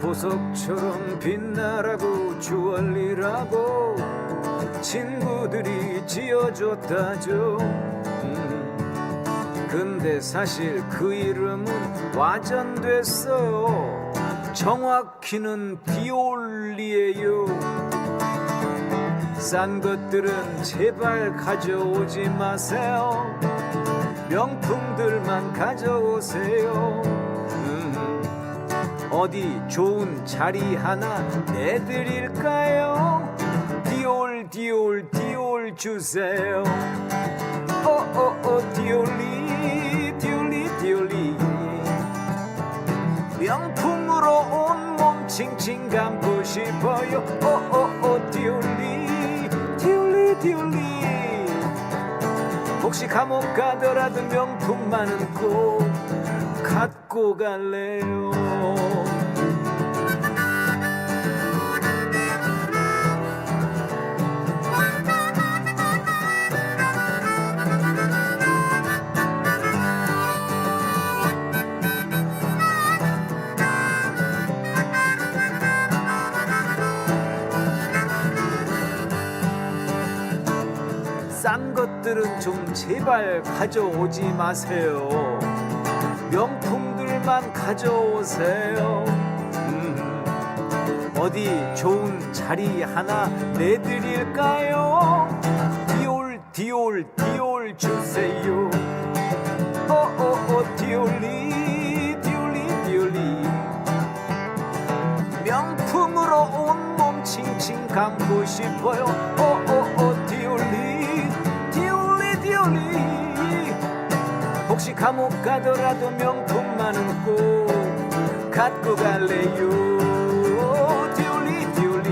보석처럼 빛나라고 주얼리라고 친구들이 지어줬다죠. 근데 사실 그 이름은 와전됐어요. 정확히는 디올리예요. 싼 것들은 제발 가져오지 마세요. 명품들만 가져오세요. 어디 좋은 자리 하나 내드릴까요? 디올 디올 디올 주세요. 디올리 디올리 디올리 명품으로 온몸 칭칭 감고 싶어요. 디올리 디올리 디올리 혹시 감옥 가더라도 명품만은 꼭 갖고 갈래요. 싼 것들은 좀 제발 가져오지 마세요. 명품들만 가져오세요. 어디 좋은 자리 하나 내드릴까요? 디올 디올 디올 주세요. 디올리 디올리 디올리 명품으로 온몸 칭칭 감고 싶어요. 디올리 디올리 디올리 혹시 감옥 가더라도 명품만은 꼭 갖고 갈래요. 디올리 디올리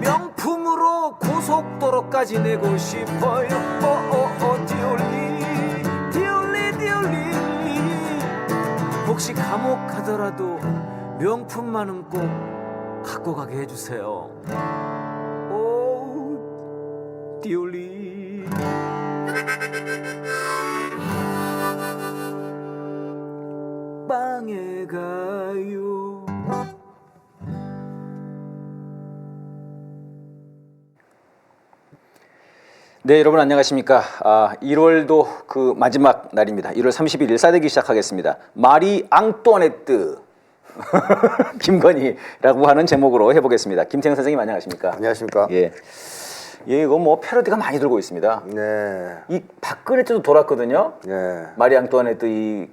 명품으로 고속도로까지 내고 싶어요. 디올리 디올리 디올리 혹시 감옥 가더라도 명품만은 꼭 갖고 가게 해주세요. 오 디올리 빵에 가요. 네, 여러분 안녕하십니까. 1월도 그 마지막 날입니다. 1월 31일 싸대기 시작하겠습니다. 마리 앙뚜아네트 김건희라고 하는 제목으로 해보겠습니다. 김태형 선생님 안녕하십니까. 안녕하십니까. 예, 이거 뭐 패러디가 많이 들고 있습니다. 네. 이 박근혜 때도 돌았거든요. 네. 마리 앙뚜아네트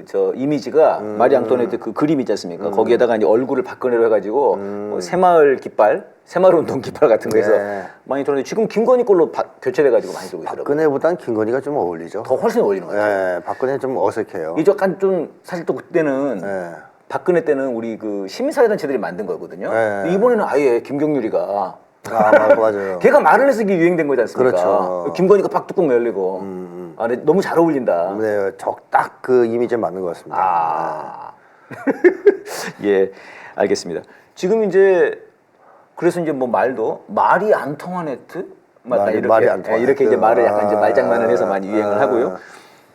저 이미지가 마리 앙뚜아네트 그 그림 있지 않습니까? 거기에다가 이제 얼굴을 박근혜로 해가지고 뭐 새마을 깃발, 새마을 운동 깃발 같은 거 해서 네. 많이 돌았는데 지금 김건희 걸로 교체돼가지고 많이 들고 있더라고요. 박근혜보단 김건희가 좀 어울리죠. 더 훨씬 어울리는 것 같아요. 네. 박근혜 좀 어색해요. 이제 약간 좀 사실 또 그때는 네. 박근혜 때는 우리 그 시민사회단체들이 만든 거거든요. 네. 근데 이번에는 아예 김경률이가 맞아요. 걔가 말을 해서 이게 유행된 거지 않습니까? 그렇죠. 김건희가 빡 뚜껑 열리고 근데 너무 잘 어울린다. 네, 딱 그 이미지에 맞는 것 같습니다. 예, 알겠습니다. 지금 이제 그래서 이제 뭐 말도 말이 안 통하네트 맞다 이렇게 말이 안 통하네트. 이렇게 이제 말을 약간 이제 말장난을 해서 많이 유행을 하고요.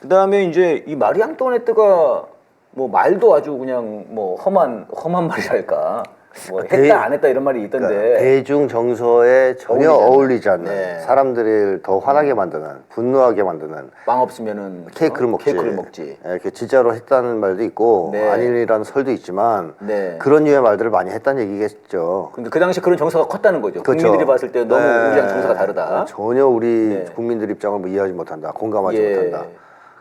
그 다음에 이제 이 마리 앙뚜아네트가 뭐 말도 아주 그냥 뭐 험한 말이랄까. 뭐 했다 안 했다 이런 말이 있던데 그러니까 대중 정서에 전혀 어울리지 않는 네. 사람들을 더 화나게 만드는 분노하게 만드는 빵 없으면은 케이크를 먹지. 케이크를 먹지. 네, 이렇게 진짜로 했다는 말도 있고 네. 아니라는 설도 있지만 네. 그런 류의 말들을 많이 했다는 얘기겠죠. 근데 그 당시 그런 정서가 컸다는 거죠. 그렇죠. 국민들이 봤을 때 너무 네. 우리랑 정서가 다르다. 전혀 우리 네. 국민들 입장을 뭐 이해하지 못한다, 공감하지 예. 못한다.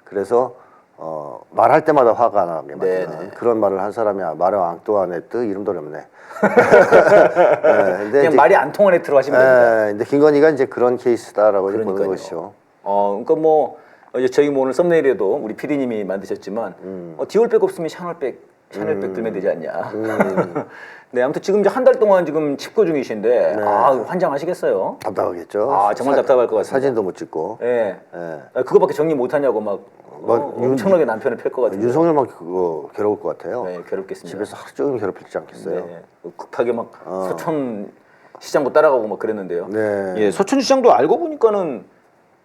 그래서 말할 때마다 화가 나게 만드는 네, 네. 그런 말을 한 사람이 마리 앙뚜아네트 이름도 어렵네. 네, 근데 그냥 말이 안 통하는 네트로 하시면 됩니다. 근데 김건희가 이제 그런 케이스다라고 이제 보는 그러니까요. 것이죠. 그러니까 뭐 이제 저희 뭐 오늘 썸네일에도 우리 PD님이 만드셨지만 디올백 없으면 샤넬백 들면 되지 않냐. 네, 아무튼 지금 이제 한 달 동안 지금 칩고 중이신데 네. 환장하시겠어요. 답답하겠죠. 정말 답답할 것 같습니다. 사진도 못 찍고. 예. 네. 그거밖에 정리 못 하냐고 막 엄청나게 남편을 팰 것 같은데. 윤석열만 그거 괴로울 것 같아요. 네, 괴롭겠습니다. 집에서 하루 종일 괴롭히지 않겠어요. 네, 급하게 막 서촌 시장도 따라가고 막 그랬는데요. 네. 예, 서촌 시장도 알고 보니까는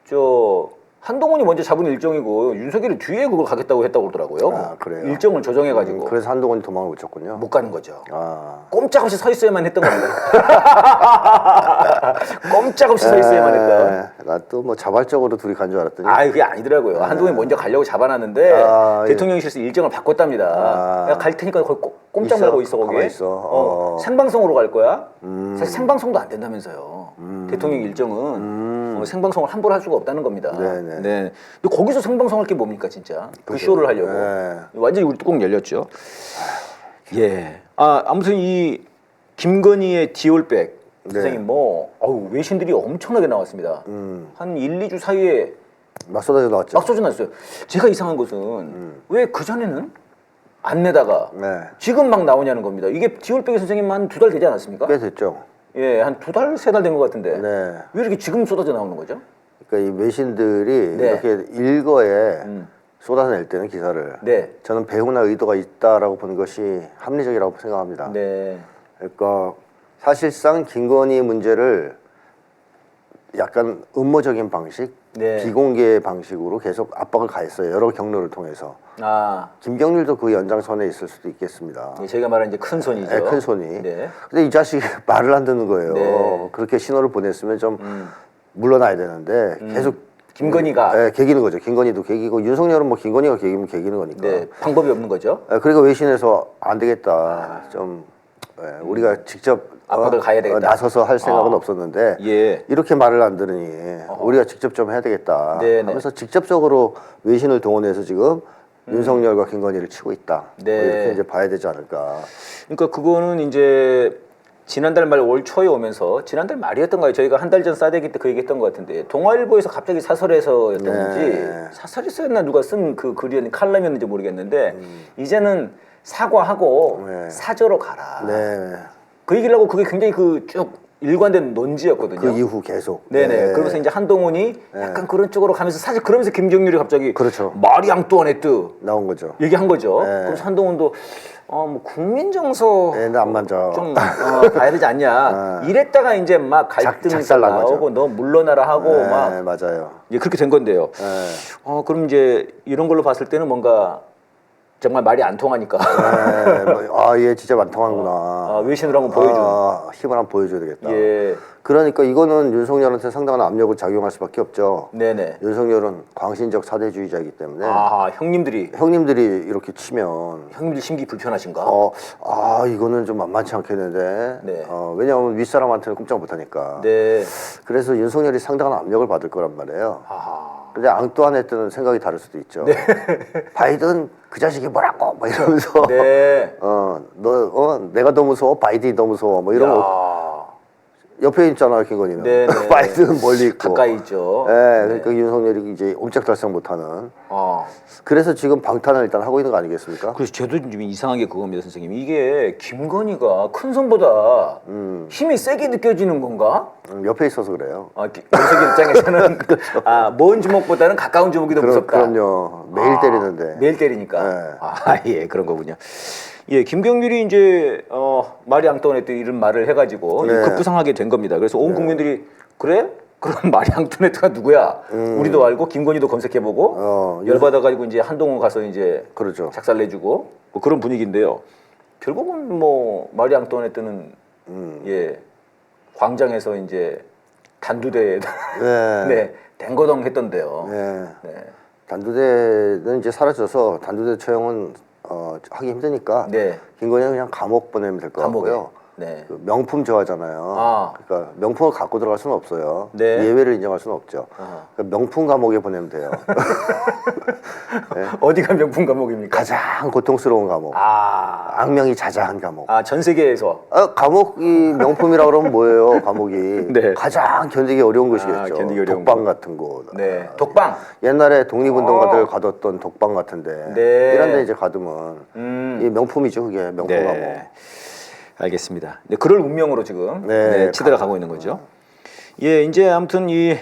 저 한동훈이 먼저 잡은 일정이고 윤석열이 뒤에 그걸 가겠다고 했다고 그러더라고요. 아, 그래요? 일정을 조정해가지고 그래서 한동훈이 도망을 못 쳤군요. 못 가는 거죠. 아. 꼼짝없이 서 있어야만 했던 겁니다. 꼼짝없이 서 있어야만 했던. 나또 뭐 자발적으로 둘이 간 줄 알았더니. 아, 그게 아니더라고요. 한동훈이 먼저 가려고 잡아놨는데 아, 예. 대통령실에서 일정을 바꿨답니다. 아. 야, 갈 테니까 거기 꼼짝 있어? 말고 있어 거기. 가만히 있어. 생방송으로 갈 거야. 사실 생방송도 안 된다면서요. 대통령 일정은 생방송을 함부로 할 수가 없다는 겁니다. 네네. 네. 근데 거기서 생방송할 게 뭡니까 진짜? 그 그죠. 쇼를 하려고. 네. 완전히 우리 뚜껑 열렸죠. 예. 아무튼 이 김건희의 디올백 네. 선생님 뭐 외신들이 엄청나게 나왔습니다. 한 1, 2주 사이에 막 쏟아져 나왔죠. 막 쏟아졌어요. 제가 이상한 것은 왜 그 전에는 안 내다가 네. 지금 막 나오냐는 겁니다. 이게 디올백 선생님 한 2달 되지 않았습니까? 꽤 됐죠. 예, 한 2달, 3달 된 것 같은데 네. 왜 이렇게 지금 쏟아져 나오는 거죠? 그러니까 이 외신들이 네. 이렇게 일거에 쏟아낼 때는 기사를 네. 저는 배후나 의도가 있다라고 보는 것이 합리적이라고 생각합니다. 네. 그러니까 사실상 김건희 문제를 약간 음모적인 방식, 네. 비공개 방식으로 계속 압박을 가했어요. 여러 경로를 통해서. 김경률도 그 연장선에 있을 수도 있겠습니다. 예, 저희가 말하는 이제 큰 손이죠. 네, 큰 손이. 네. 근데 이 자식이 말을 안 듣는 거예요. 네. 그렇게 신호를 보냈으면 좀 물러나야 되는데 계속 김건희가 네, 개기는 거죠. 김건희도 개기고 윤석열은 뭐 김건희가 개기면 개기는 거니까. 네, 방법이 없는 거죠. 그러니까 외신에서 안 되겠다. 좀 우리가 직접 압박을 가야 되겠다. 나서서 할 생각은 없었는데 예. 이렇게 말을 안 들으니 우리가 직접 좀 해야 되겠다 네네. 하면서 직접적으로 외신을 동원해서 지금 윤석열과 김건희를 치고 있다. 네. 뭐 이렇게 이제 봐야 되지 않을까. 그러니까 그거는 이제 지난달 말 올 초에 오면서 지난달 말이었던가요? 저희가 한 달 전 싸대기 때 그 얘기했던 것 같은데 동아일보에서 갑자기 사설에서였던지 네. 사설에서였나 누가 쓴 그 글이었는지 칼럼이었는지 모르겠는데 이제는 사과하고 네. 사저로 가라. 네. 그 얘기를 하고 그게 굉장히 그 쭉 일관된 논지였거든요. 그 이후 계속. 네네. 네. 그러면서 이제 한동훈이 약간 그런 쪽으로 가면서 사실 그러면서 김정률이 갑자기 그렇죠. 마리 앙뚜아네트 나온 거죠. 얘기한 거죠. 네. 그래서 한동훈도 뭐 국민 정서 네, 안 만져. 좀 봐야 되지 않냐. 이랬다가 이제 막 갈등이 작살난 거죠. 나오고 너 물러나라 하고 네, 막 맞아요. 이제 그렇게 된 건데요. 네. 그럼 이제 이런 걸로 봤을 때는 뭔가 정말 말이 안 통하니까 네. 얘 진짜 만통하구나. 외신으로 한번 보여줘. 힘을 한번 보여줘야 되겠다. 예. 그러니까 이거는 윤석열한테 상당한 압력을 작용할 수밖에 없죠. 네네. 윤석열은 광신적 사대주의자이기 때문에 형님들이 이렇게 치면 형님들 심기 불편하신가? 이거는 좀 만만치 않겠는데. 네. 왜냐하면 윗사람한테는 꼼짝 못하니까. 네. 그래서 윤석열이 상당한 압력을 받을 거란 말이에요. 아하. 근데 앙뚜아네트는 생각이 다를 수도 있죠. 바이든 그 자식이 뭐라고 막 이러면서 네. 내가 더 무서워 바이든이 더 무서워 뭐 이런 거 옆에 있잖아요 김건희는. 네, 네. 바이든은 멀리 있고 가까이 있죠. 네, 그러니까 윤석열이 이제 옴짝달싹 못하는. 그래서 지금 방탄을 일단 하고 있는 거 아니겠습니까? 그래서 저도 좀 이상한 게 그겁니다, 선생님. 이게 김건희가 큰 손보다 힘이 세게 느껴지는 건가? 옆에 있어서 그래요. 윤석열 입장에서는 먼 주먹보다는 가까운 주먹이 더 무섭다. 그럼요. 매일 때리는데. 매일 때리니까. 네. 예, 그런 거군요. 예, 김경률이 이제 마리 앙뚜아네트 이런 말을 해가지고 네. 급부상하게 된 겁니다. 그래서 온 국민들이 그래? 그럼 마리 앙뚜아네트가 누구야? 우리도 알고 김건희도 검색해보고 열받아가지고 이제 한동훈 가서 이제 그렇죠. 작살내주고 뭐 그런 분위기인데요. 결국은 뭐 마리 앙뚜아네트는 예 광장에서 이제 단두대 네. 네 댕거덩 했던데요. 네. 네. 단두대는 이제 사라져서 단두대 처형은 하기 힘드니까 네. 김건희는 그냥 감옥 보내면 될 것 감옥에. 같고요. 네. 그 명품 저하잖아요. 그러니까 명품을 갖고 들어갈 수는 없어요. 네. 예외를 인정할 수는 없죠. 그러니까 명품 감옥에 보내면 돼요. 네. 어디가 명품 감옥입니까? 가장 고통스러운 감옥. 악명이 자자한 감옥. 전 세계에서. 감옥이 명품이라고 그러면 뭐예요? 감옥이 네. 가장 견디기 어려운 곳이겠죠. 견디기 어려운 독방 곳. 같은 곳. 네. 독방. 옛날에 독립운동가들 가뒀던 독방 같은데 네. 이런 데 이제 가두면 이 명품이죠. 그게 명품 네. 감옥. 알겠습니다. 네, 그럴 운명으로 지금 네, 치달아 가고 있는 거죠. 예, 이제 아무튼 이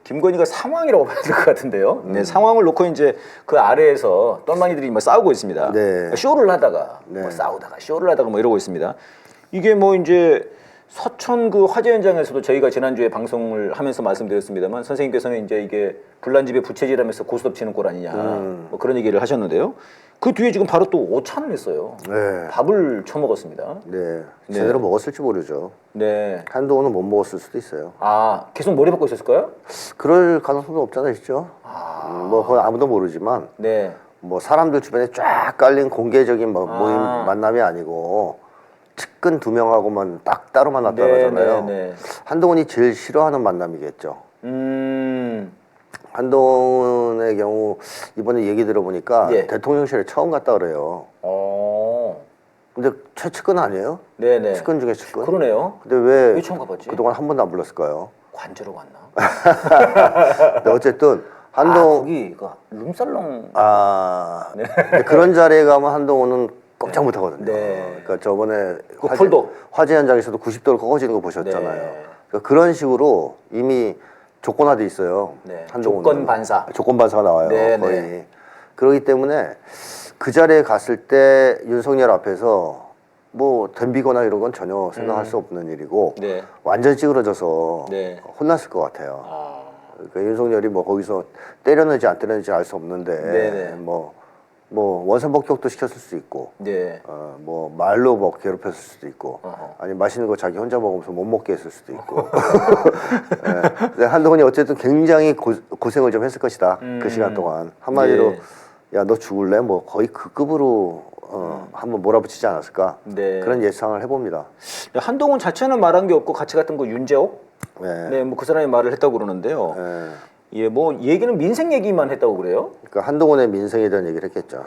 김건희가 상황이라고 봐야 될 것 같은데요. 네, 상황을 놓고 이제 그 아래에서 똘마니들이 막 싸우고 있습니다. 네. 쇼를 하다가 뭐 싸우다가 쇼를 하다가 뭐 이러고 있습니다. 이게 뭐 이제 서천 그 화재 현장에서도 저희가 지난주에 방송을 하면서 말씀드렸습니다만 선생님께서는 이제 이게 불난 집에 부채질하면서 고스톱 치는 꼴 아니냐 뭐 그런 얘기를 하셨는데요. 그 뒤에 지금 바로 또 오찬을 했어요. 네. 밥을 처먹었습니다. 네. 네. 제대로 먹었을지 모르죠. 네. 한동훈은 못 먹었을 수도 있어요. 아 계속 머리 박고 있었을까요? 그럴 가능성도 없잖아, 있죠. 뭐 그건 아무도 모르지만 네. 뭐 사람들 주변에 쫙 깔린 공개적인 뭐 모임 만남이 아니고 측근 2명하고만 딱 따로 만났다고 네, 하잖아요. 네, 네. 한동훈이 제일 싫어하는 만남이겠죠. 한동훈의 경우 이번에 얘기 들어보니까 예. 대통령실에 처음 갔다 그래요. 근데 최측근 아니에요? 네네. 측근 중에 측근? 그러네요. 근데 왜 처음 가봤지? 그동안 한 번도 안 불렀을까요? 관저로 갔나? 근데 어쨌든 거기 그 룸살롱. 근데 그런 자리에 가면 한동훈은 꼼짝 못 하거든요. 네. 그러니까 저번에 그 폴더. 화재 현장에서도 90도로 꺾어지는 거 보셨잖아요. 네. 그러니까 그런 식으로 이미 조건화돼 있어요. 네. 한동훈은. 조건 반사. 조건 반사가 나와요. 네, 거의. 네. 그렇기 때문에 그 자리에 갔을 때 윤석열 앞에서 뭐 덤비거나 이런 건 전혀 생각할 수 없는 일이고 네. 완전 찌그러져서 네. 혼났을 것 같아요. 그러니까 윤석열이 뭐 거기서 때렸는지 안 때렸는지 알 수 없는데 네네. 뭐 원산복격도 시켰을 수도 있고 네. 뭐 말로 뭐 괴롭혔을 수도 있고 어허. 아니 맛있는 거 자기 혼자 먹으면서 못 먹게 했을 수도 있고 네. 근데 한동훈이 어쨌든 굉장히 고생을 좀 했을 것이다 그 시간 동안 한마디로 네. 야 너 죽을래? 뭐 거의 그 급으로 한번 몰아붙이지 않았을까 네. 그런 예상을 해봅니다. 한동훈 자체는 말한 게 없고 같이 갔던 거 윤재옥? 네. 네, 뭐 그 사람이 말을 했다고 그러는데요. 네. 예, 뭐 얘기는 민생 얘기만 했다고 그래요? 그러니까 한동훈의 민생에 대한 얘기를 했겠죠.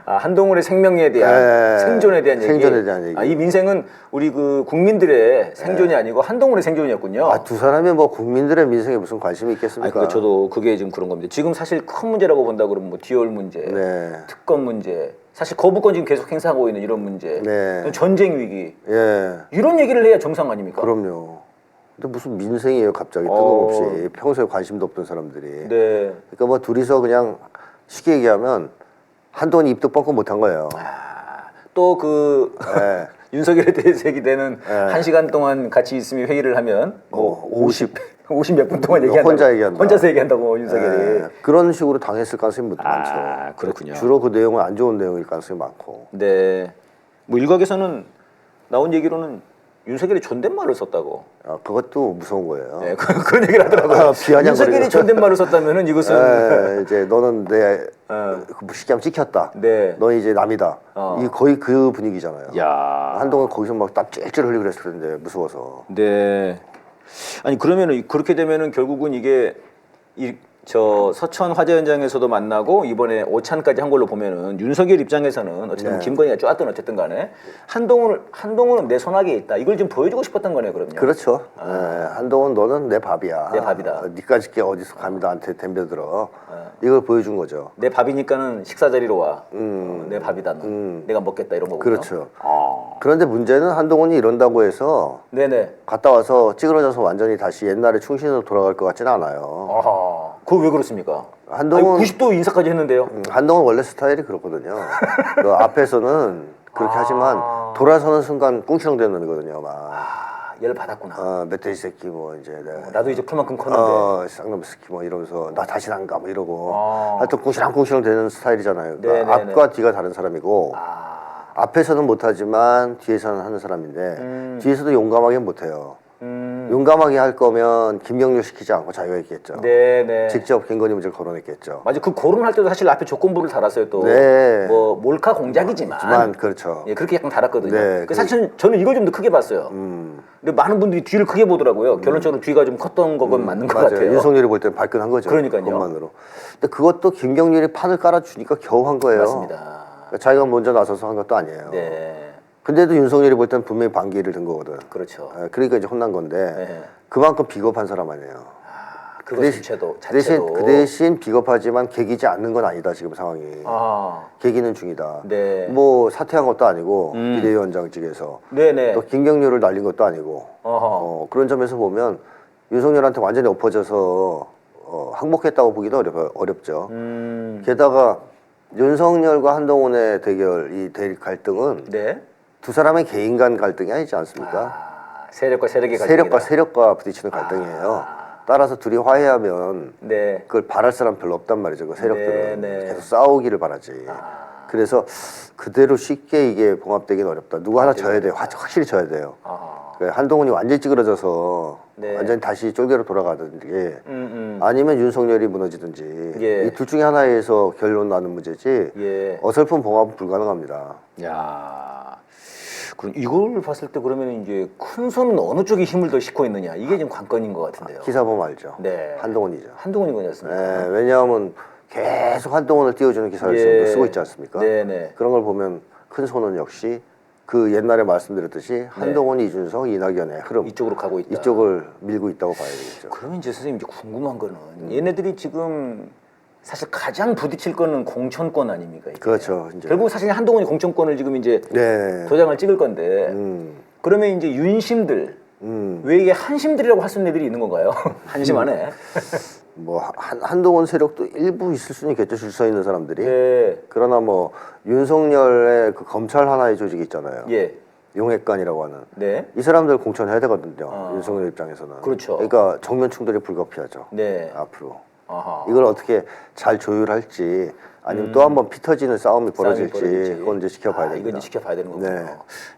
한동훈의 생명에 대한 네. 생존에 대한 얘기. 생존에 대한 얘기. 이 민생은 우리 그 국민들의 생존이 아니고 한동훈의 생존이었군요. 두 사람이 뭐 국민들의 민생에 무슨 관심이 있겠습니까? 그러니까 저도 그게 지금 그런 겁니다. 지금 사실 큰 문제라고 본다 그러면 뭐 디올 문제, 네. 특검 문제, 사실 거부권 지금 계속 행사하고 있는 이런 문제, 네. 전쟁 위기 예. 이런 얘기를 해야 정상 아닙니까? 그럼요. 근데 무슨 민생이에요, 갑자기 뜬금없이. 평소에 관심도 없던 사람들이. 네. 그러니까 뭐 둘이서 그냥 쉽게 얘기하면 한동훈이 입도 뻥끗 못한 거예요. 또 그 네. 윤석열에 대해서 얘기되는 네. 1시간 동안 같이 있으면 회의를 하면 뭐 50 몇 분 동안 얘기한다고. 혼자 얘기한다. 혼자서 얘기한다고 윤석열이. 네. 그런 식으로 당했을 가능성이 많죠. 그렇군요. 주로 그 내용은 안 좋은 내용일 가능성이 많고. 네. 뭐 일각에서는 나온 얘기로는 윤석열이 존댓말을 썼다고. 그것도 무서운 거예요. 네, 그런 얘기를 하더라고요. 비아냥거리고. 윤석열이 존댓말을 썼다면은 이것은 이제 너는 내 무식하면 찍혔다. 네. 너 이제 남이다. 이 거의 그 분위기잖아요. 야. 한동안 거기서 막 땀 찔찔 흘리고 그랬을 텐데 무서워서. 네. 아니 그러면은 그렇게 되면은 결국은 이게 저 서천 화재 현장에서도 만나고 이번에 오찬까지 한 걸로 보면은 윤석열 입장에서는 어쨌든 네. 김건희가 쪼았든 어쨌든 간에 한동훈은 내 손아귀에 있다. 이걸 좀 보여주고 싶었던 거네요, 그럼요. 그렇죠. 한동훈 너는 내 밥이야. 내 밥이다. 니까짓 게 어디서 감히 나한테 덤벼들어. 이걸 보여준 거죠. 내 밥이니까는 식사 자리로 와. 내 밥이다. 내가 먹겠다 이런 거군요. 그렇죠. 그런데 문제는 한동훈이 이런다고 해서 네네. 갔다 와서 찌그러져서 완전히 다시 옛날에 충신으로 돌아갈 것 같지는 않아요. 아하. 그거 왜 그렇습니까? 한동훈 90도 인사까지 했는데요. 한동훈 원래 스타일이 그렇거든요. 그 앞에서는 그렇게 하지만 돌아서는 순간 꿍시렁대는 놈이거든요. 막 열 받았구나. 멧돼지 새끼 뭐 이제 내가 나도 이제 풀만큼 컸는데. 쌍놈 새끼 뭐 이러면서 나 다시 안 가 뭐 이러고 하여튼 꿍시렁 되는 스타일이잖아요. 그러니까 네네네. 앞과 뒤가 다른 사람이고 앞에서는 못하지만 뒤에서는 하는 사람인데 뒤에서도 용감하게 못해요. 용감하게 할 거면 김경률 시키지 않고 자기가 했겠죠. 네네. 직접 김건희 문제를 거론했겠죠. 맞아. 그 거론할 때도 사실 앞에 조건부를 달았어요 또. 네. 뭐 몰카 공작이지만. 그렇죠. 예, 그렇게 약간 달았거든요. 네, 사실 저는 이걸 좀 더 크게 봤어요. 근데 많은 분들이 뒤를 크게 보더라고요. 결론적으로 뒤가 좀 컸던 거건 맞는 것 맞아요. 같아요. 윤석열이 볼 때는 발끈한 거죠. 그러니까요. 그것만으로. 근데 그것도 김경률이 판을 깔아주니까 겨우 한 거예요. 맞습니다. 그러니까 자기가 먼저 나서서 한 것도 아니에요. 네. 근데도 윤석열이 볼 때는 분명히 반기를 든 거거든. 그렇죠. 그러니까 이제 혼난 건데 네. 그만큼 비겁한 사람 아니에요. 그거 자체도. 그 대신 비겁하지만 개기지 않는 건 아니다 지금 상황이. 개기는 중이다. 네. 뭐 사퇴한 것도 아니고 비대위원장직에서 네네. 또 김경률을 날린 것도 아니고 그런 점에서 보면 윤석열한테 완전히 엎어져서 항복했다고 보기도 어렵죠. 게다가 윤석열과 한동훈의 대결, 이 대립 갈등은 네. 두 사람의 개인 간 갈등이 아니지 않습니까? 세력과 세력의 갈등이다. 세력과 세력과 부딪히는 갈등이에요. 따라서 둘이 화해하면 네. 그걸 바랄 사람 별로 없단 말이죠. 그 세력들은 네, 네. 계속 싸우기를 바라지. 그래서 그대로 쉽게 이게 봉합되기는 어렵다. 누구 하나 져야 돼요. 확실히 져야 돼요. 그러니까 한동훈이 완전히 찌그러져서 네. 완전히 다시 쫄개로 돌아가든지 아니면 윤석열이 무너지든지 예. 이 둘 중에 하나에서 결론 나는 문제지 예. 어설픈 봉합은 불가능합니다. 야. 그럼 이걸 봤을 때 그러면 이제 큰 손은 어느 쪽에 힘을 더 싣고 있느냐 이게 지금 관건인 것 같은데요. 기사 보면 알죠. 네. 한동훈이죠. 한동훈인 거지 않습니까? 네, 왜냐하면 계속 한동훈을 띄워주는 기사를 예. 지금도 쓰고 있지 않습니까? 네네. 그런 걸 보면 큰 손은 역시 그 옛날에 말씀드렸듯이 한동훈, 이준석, 이낙연의 흐름 이쪽으로 가고 있다. 이쪽을 밀고 있다고 봐야 되겠죠. 그러면 이제 선생님 이제 궁금한 거는 얘네들이 지금 사실 가장 부딪힐 거는 공천권 아닙니까? 이게? 그렇죠. 이제. 결국 사실 한동훈이 공천권을 지금 이제 네. 도장을 찍을 건데 그러면 이제 윤심들 왜 이게 한심들이라고 할 수 있는 애들이 있는 건가요? 한심 안에. 뭐 한동훈 세력도 일부 있을 수는 있겠죠. 줄 서 있는 사람들이. 네. 그러나 뭐 윤석열의 그 검찰 하나의 조직이 있잖아요. 예. 용액관이라고 하는. 네. 이 사람들 공천해야 되거든요. 윤석열 입장에서는. 그렇죠. 그러니까 정면 충돌이 불가피하죠. 네. 앞으로. 아하. 이걸 어떻게 잘 조율할지 아니면 또 한 번 피 터지는 싸움이 벌어질지 그건 이제 지켜봐야 됩니다. 이건 이제 지켜봐야 되는 거군요. 네.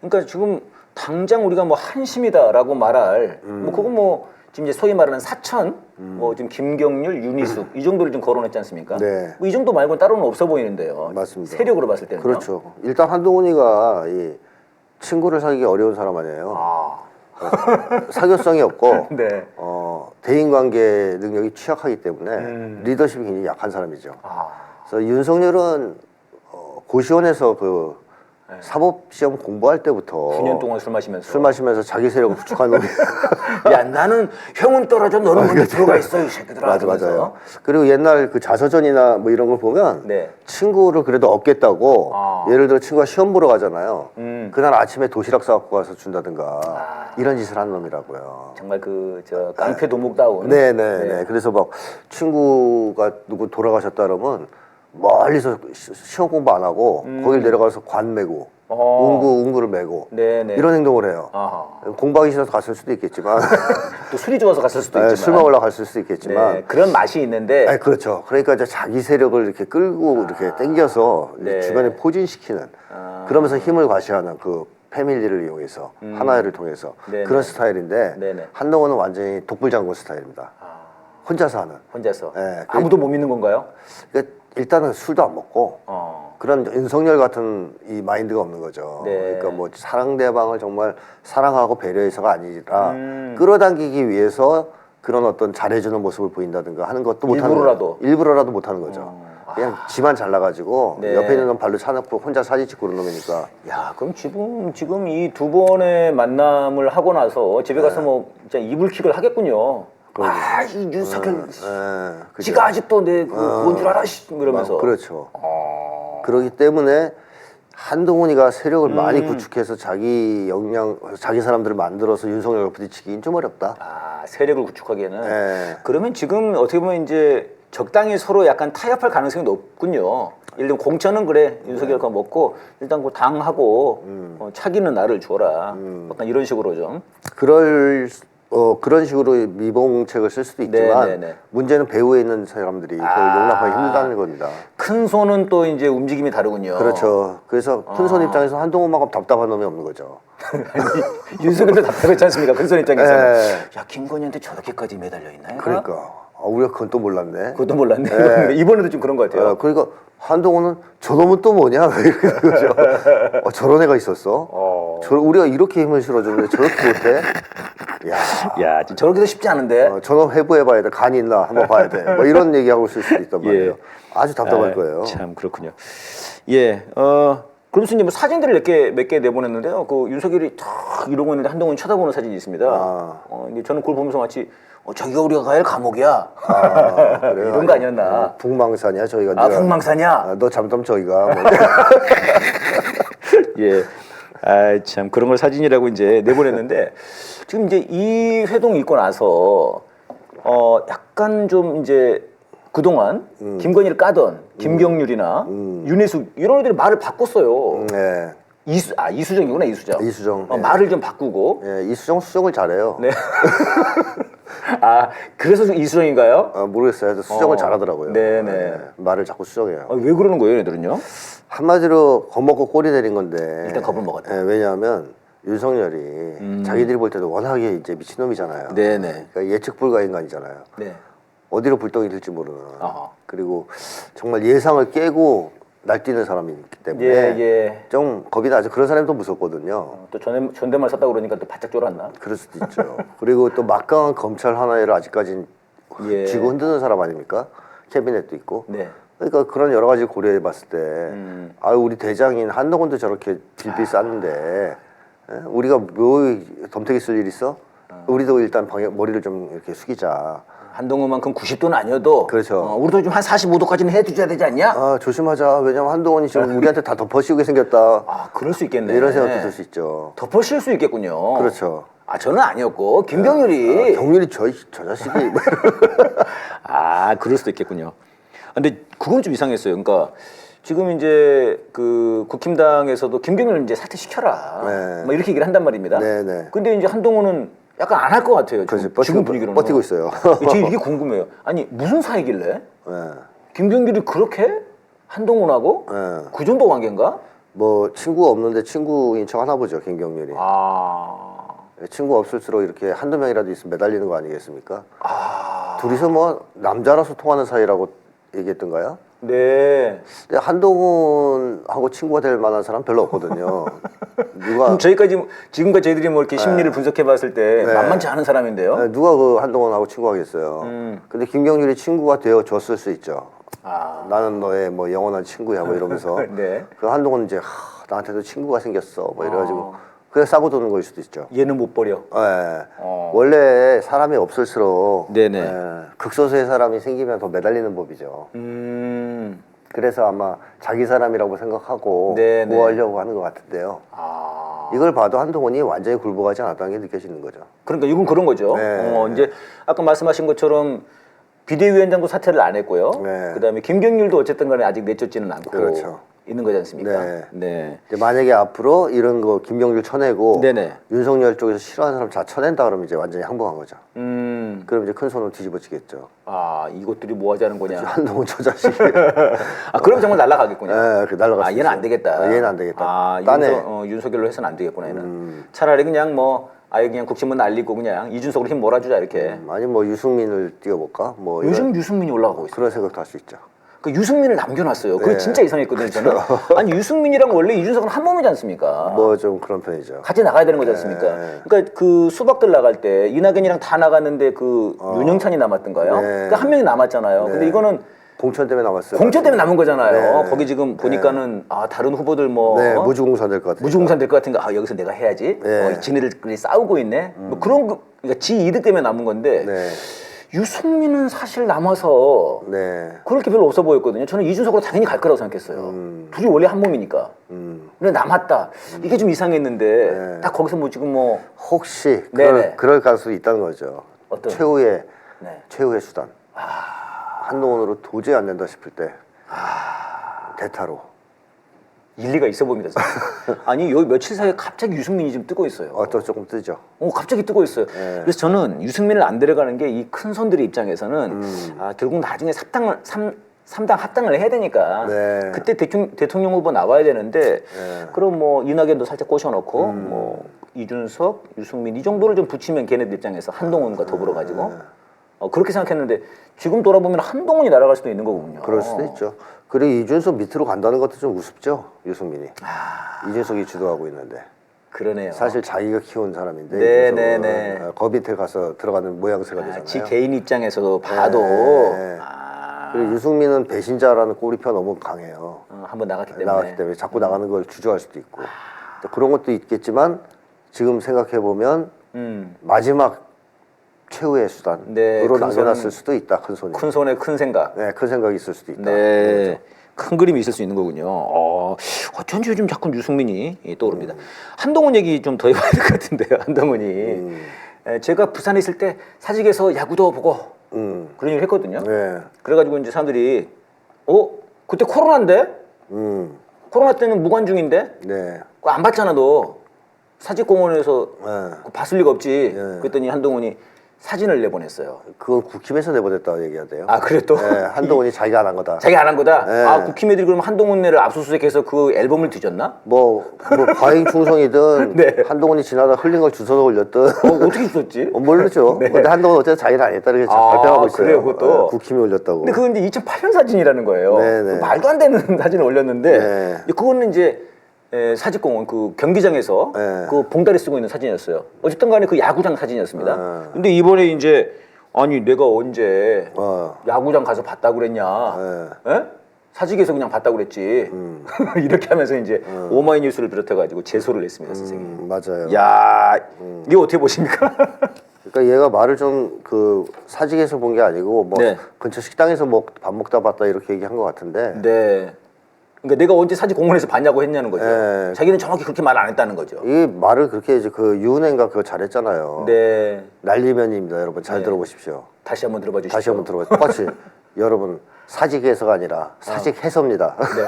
그러니까 지금 당장 우리가 뭐 한심이다라고 말할 뭐 그건 뭐 지금 이제 소위 말하는 사천 뭐 지금 김경률, 윤희숙 이 정도를 좀 거론했지 않습니까? 네. 뭐 이 정도 말고는 따로는 없어 보이는데요. 맞습니다. 세력으로 봤을 때는 그렇죠. 일단 한동훈이가 이 친구를 사귀기 어려운 사람 아니에요. 사교성이 없고 네. 대인관계 능력이 취약하기 때문에 리더십이 굉장히 약한 사람이죠. 그래서 윤석열은 고시원에서 그 사법시험 공부할 때부터 9년 동안 술 마시면서 술 마시면서 자기 세력을 구축한 놈이 야 나는 형은 떨어져 너는 먼저 들어가 있어 이 새끼들아. 맞아 그러면서. 맞아요. 그리고 옛날 그 자서전이나 뭐 이런 걸 보면 네. 친구를 그래도 얻겠다고 예를 들어 친구가 시험 보러 가잖아요. 그날 아침에 도시락 싸갖고 가서 준다든가 이런 짓을 한 놈이라고요. 정말 그 저 깡패 도목다운. 네네네. 그래서 막 친구가 누구 돌아가셨다 그러면 멀리서 시험 공부 안 하고 거길 내려가서 관 메고 운구를 메고 네네. 이런 행동을 해요. 아하. 공부하기 싫어서 갔을 수도 있겠지만 또 술이 좋아서 갔을 수도 네, 있지만 술 먹으러 갔을 수도 있겠지만 네, 그런 맛이 있는데 네, 그렇죠. 그러니까 이제 자기 세력을 이렇게 끌고 이렇게 당겨서 네. 주변에 포진시키는 그러면서 힘을 과시하는 그 패밀리를 이용해서 하나를 통해서 네네. 그런 스타일인데 네네. 한동훈은 완전히 독불장군 스타일입니다. 혼자서 하는. 혼자서 네, 아무도 못 믿는 건가요? 그러니까 일단은 술도 안 먹고 그런 윤석열 같은 이 마인드가 없는 거죠. 네. 그러니까 뭐 상대방을 정말 사랑하고 배려해서가 아니라 끌어당기기 위해서 그런 어떤 잘해주는 모습을 보인다든가 하는 것도 못하는 일부러라도? 일부러라도 못하는 거죠. 그냥 지만 잘나가지고 네. 옆에 있는 놈 발로 차놓고 혼자 사진 찍고 그런 놈이니까. 야, 그럼 지금 이 두 번의 만남을 하고 나서 집에 가서 뭐 진짜 이불킥을 하겠군요. 아, 이 윤석열 그죠. 지가 아직도 내 그건 줄 알아 씨, 이러면서. 그렇죠. 그렇기 때문에 한동훈이가 세력을 많이 구축해서 자기 역량, 자기 사람들을 만들어서 윤석열과 부딪히기는 좀 어렵다. 아, 세력을 구축하기에는. 네. 그러면 지금 어떻게 보면 이제 적당히 서로 약간 타협할 가능성이 높군요. 예를 들면 공천은 그래 윤석열 거 먹고 일단 그 당하고 차기는 나를 줘라. 약간 이런 식으로 좀. 그런 식으로 미봉책을 쓸 수도 있지만 네네네. 문제는 배후에 있는 사람들이 그걸 용납하기 힘들다는 겁니다. 큰 손은 또 이제 움직임이 다르군요. 그렇죠. 그래서 큰 손 입장에서 한동훈만큼 답답한 놈이 없는 거죠. 윤석열도 답답했지 않습니까? 큰 손 입장에서는. 네. 야 김건희한테 저렇게까지 매달려 있나요? 그러니까 우리가 그건 또 몰랐네. 그것도 몰랐네. 네. 이번에도 좀 그런 것 같아요. 그러니까 한동훈은 저놈은 또 뭐냐 이렇게 되는 거죠. 저런 애가 있었어. 우리가 이렇게 힘을 실어주는데 저렇게 못해? 야, 저렇게도 쉽지 않은데. 저놈 회부해봐야 돼. 간이 있나 한번 봐야 돼. 뭐 이런 얘기하고 있을 수도 있단 말이에요. 아주 답답할 거예요. 참 그렇군요. 예, 그러면서 이제 뭐 사진들을 몇 개 내보냈는데요. 그 윤석열이 탁 이러고 있는데 한동훈이 쳐다보는 사진이 있습니다. 이제 저는 그걸 보면서 마치 저기가 우리가 가야 할 감옥이야. 그래요? 이런 거 아니었나? 북망산이야 저희가. 아, 북망산이야. 너 잘못하면 저기가. 뭐. 예. 아, 참 그런 걸 사진이라고 이제 내보냈는데 지금 이제 이 회동 있고 나서 약간 좀 이제 그동안 김건희를 까던 김경률이나 윤혜숙 이런 애들이 말을 바꿨어요. 네. 이수정이구나, 이수정. 이수정. 예. 말을 좀 바꾸고. 예, 이수정 수정을 잘해요. 네. 그래서 이수정인가요? 모르겠어요. 하여튼 수정을 잘하더라고요. 네네. 예, 말을 자꾸 수정해요. 왜 그러는 거예요, 얘들은요? 한마디로 겁먹고 꼬리 내린 건데. 일단 겁을 먹었다. 예, 왜냐하면 윤석열이 자기들이 볼 때도 워낙에 이제 미친놈이잖아요. 네네. 그러니까 예측 불가 인간이잖아요. 네. 어디로 불똥이 될지 모르는. 어허. 그리고 정말 예상을 깨고 날뛰는 사람이기 때문에 예. 좀 겁이 나죠. 그런 사람이 더 무섭거든요. 또 존댓말 썼다 그러니까 또 바짝 쫄았나? 그럴 수도 있죠. 그리고 또 막강한 검찰 하나를 아직까지 예. 쥐고 흔드는 사람 아닙니까? 캐비넷도 있고. 네. 그러니까 그런 여러 가지 고려해 봤을 때, 우리 대장인 한동훈도 저렇게 빌빌 쌌는데, 우리가 뭐 덤태기 쓸 일 있어? 우리도 일단 머리를 좀 이렇게 숙이자. 한동훈만큼 90도는 아니어도 그렇죠. 우리도 좀 한 45도까지는 해줘야 되지 않냐? 조심하자. 왜냐면 한동훈이 지금 우리한테 다 덮어씌우게 생겼다. 그럴 수 있겠네. 이런 생각도 들 수 있죠. 덮어씌울 수 있겠군요. 그렇죠. 저는 아니었고 김경률이. 경률이 저 자식이. 그럴 수도 있겠군요. 근데 그건 좀 이상했어요. 그러니까 지금 이제 그 국힘당에서도 김경률 이제 사퇴시켜라. 네. 뭐 이렇게 얘기를 한단 말입니다. 네네. 근데 이제 한동훈은 약간 안 할 것 같아요. 지금 분위기로는. 버티고 있어요. 지금 이게 궁금해요. 아니 무슨 사이길래 네. 김경률이 그렇게 한동훈하고 네. 그 정도 관계인가? 뭐 친구가 없는데 친구인 척 하나 보죠, 김경률이. 친구 없을수록 이렇게 한두 명이라도 있으면 매달리는 거 아니겠습니까? 둘이서 뭐 남자라서 통하는 사이라고 얘기했던가요? 네. 근데 한동훈하고 친구가 될 만한 사람 별로 없거든요. 그럼 지금까지 저희들이 뭐 이렇게 심리를 분석해봤을 때 만만치 않은 사람인데요. 누가 그 한동훈하고 친구하겠어요. 근데 김경률이 친구가 되어 줬을 수 있죠. 나는 너의 뭐 영원한 친구야 뭐 이러면서. 네. 그 한동훈은 이제 나한테도 친구가 생겼어 뭐 이래가지고 그냥 싸고 도는 거일 수도 있죠. 얘는 못 버려. 원래 사람이 없을수록 네네. 극소수의 사람이 생기면 더 매달리는 법이죠. 그래서 아마 자기 사람이라고 생각하고 네네. 보호하려고 하는 것 같은데요. 이걸 봐도 한동훈이 완전히 굴복하지 않았다는 게 느껴지는 거죠. 그러니까 이건 그런 거죠. 네. 이제 아까 말씀하신 것처럼 비대위원장도 사퇴를 안 했고요. 네. 그다음에 김경률도 어쨌든 간에 아직 내쫓지는 않고 그렇죠. 있는 거지 않습니까? 네. 이제 만약에 앞으로 이런 거 김경률 쳐내고 네네. 윤석열 쪽에서 싫어하는 사람 다 쳐낸다 그러면 이제 완전히 항복한 거죠. 그럼 이제 큰 손으로 뒤집어지겠죠. 이것들이 뭐 하자는 거냐. 한동훈 저 자식이. 그럼 정말 날아가겠군요. 네, 날아갈 수 얘는 안 되겠다. 얘는 안 되겠다. 윤석열로 해서는 안 되겠구나. 얘는. 차라리 그냥 뭐 아예 그냥 국힘은 날리고 그냥 이준석으로 힘 몰아주자 이렇게. 아니 뭐 유승민을 띄워볼까? 뭐 요즘 유승민이 올라가고 있어요. 그런 생각도 할 수 있죠. 그 유승민을 남겨놨어요. 그게 진짜 이상했거든요. 저는. 아니 유승민이랑 원래 이준석은 한 몸이지 않습니까? 뭐 좀 그런 편이죠. 같이 나가야 되는 거지 않습니까? 그러니까 그 수박들 나갈 때 이낙연이랑 다 나갔는데 그 윤영찬이 남았던가요? 그러니까 한 명이 남았잖아요. 근데 이거는 공천 때문에 남았어요. 공천 때문에 남은 거잖아요. 거기 지금 보니까는 다른 후보들 뭐 무주공산 될 것 같아요. 무주공산 될 것 같은가? 여기서 내가 해야지. 지네들끼리 싸우고 있네. 뭐 그런 거, 그러니까 지 이득 때문에 남은 건데 유승민은 사실 남아서 그럴 게 별로 없어 보였거든요. 저는 이준석으로 당연히 갈 거라고 생각했어요. 둘이 원래 한 몸이니까. 근데 남았다. 이게 좀 이상했는데 딱 거기서 뭐 지금 뭐 혹시 그럴 가능성이 있다는 거죠. 어떤? 최후의 수단. 한동훈으로 도저히 안 된다 싶을 때 대타로. 일리가 있어 보입니다. 아니 여기 며칠 사이에 갑자기 유승민이 좀 뜨고 있어요. 또 조금 뜨죠. 갑자기 뜨고 있어요. 그래서 저는 유승민을 안 데려가는 게 이 큰 손들의 입장에서는 결국 나중에 3당 합당을 해야 되니까 그때 대통령 후보 나와야 되는데 그럼 뭐 이낙연도 살짝 꼬셔놓고 뭐 이준석, 유승민 이 정도를 좀 붙이면 걔네들 입장에서 한동훈과 더불어 가지고 그렇게 생각했는데 지금 돌아보면 한동훈이 날아갈 수도 있는 거군요. 그럴 수도 있죠. 그리고 이준석 밑으로 간다는 것도 좀 우습죠. 유승민이. 이준석이 주도하고 있는데. 그러네요. 사실 자기가 키운 사람인데 거 밑에 가서 들어가는 모양새가 되잖아요. 지 개인 입장에서도 봐도 그리고 유승민은 배신자라는 꼬리표가 너무 강해요. 한번 나갔기 때문에 자꾸 나가는 걸 주저할 수도 있고 그런 것도 있겠지만 지금 생각해 보면 마지막 최후의 수단으로 남겨놨을 수도 있다. 큰 손이. 큰 손에 큰 생각. 큰 생각이 있을 수도 있다. 큰 그림이 있을 수 있는 거군요. 어쩐지 요즘 자꾸 유승민이 떠오릅니다. 한동훈 얘기 좀 더 해봐야 될 것 같은데요. 한동훈이. 제가 부산에 있을 때 사직에서 야구도 보고 그런 얘기를 했거든요. 그래가지고 이제 사람들이 그때 코로나인데? 코로나 때는 무관중인데? 그거 안 봤잖아 너. 사직공원에서 네. 그거 봤을 리가 없지. 네. 그랬더니 한동훈이 사진을 내보냈어요. 그건 국힘에서 내보냈다고 얘기하대요. 아 그래 또? 네, 한동훈이 자기가 안 한 거다. 자기가 안 한 거다? 네. 아 국힘애들이 그럼 한동훈네를 압수수색해서 그 앨범을 뒤졌나? 뭐 과잉 충성이든 네. 한동훈이 지나다 흘린 걸 주워서 올렸든 어떻게 있었지? 모르죠. 네. 근데 한동훈 어쨌든 자기는 안 했다 이렇게 아, 발표하고 있어요. 그래요, 그것도? 국힘이 올렸다고. 근데 그건 이제 2008년 사진이라는 거예요. 네네. 말도 안 되는 사진을 올렸는데 네. 그거는 이제 사직공원 그 경기장에서 네. 그 봉다리 쓰고 있는 사진이었어요. 어쨌든 간에 그 야구장 사진이었습니다. 네. 근데 이번에 이제 아니 내가 언제 야구장 가서 봤다고 그랬냐? 네. 에? 사직에서 그냥 봤다고 그랬지. 이렇게 하면서 이제 오마이뉴스를 비롯해가지고 제소를 냈습니다, 선생님. 맞아요. 야, 이거 어떻게 보십니까? 그러니까 얘가 말을 좀 그 사직에서 본 게 아니고 뭐 네. 근처 식당에서 밥 먹다 봤다 이렇게 얘기한 것 같은데. 네. 그러니까 내가 언제 사직공원에서 봤냐고 했냐는 거죠. 네. 자기는 정확히 그렇게 말 안 했다는 거죠. 이 말을 그렇게 이제 그 유은혜인가 그거 잘했잖아요. 네. 날리면입니다, 여러분 잘 네. 들어보십시오. 다시 한번 들어봐 주시죠. 다시 한번 들어보세요. 똑같이 여러분 사직해서가 아니라 사직해서입니다. 네.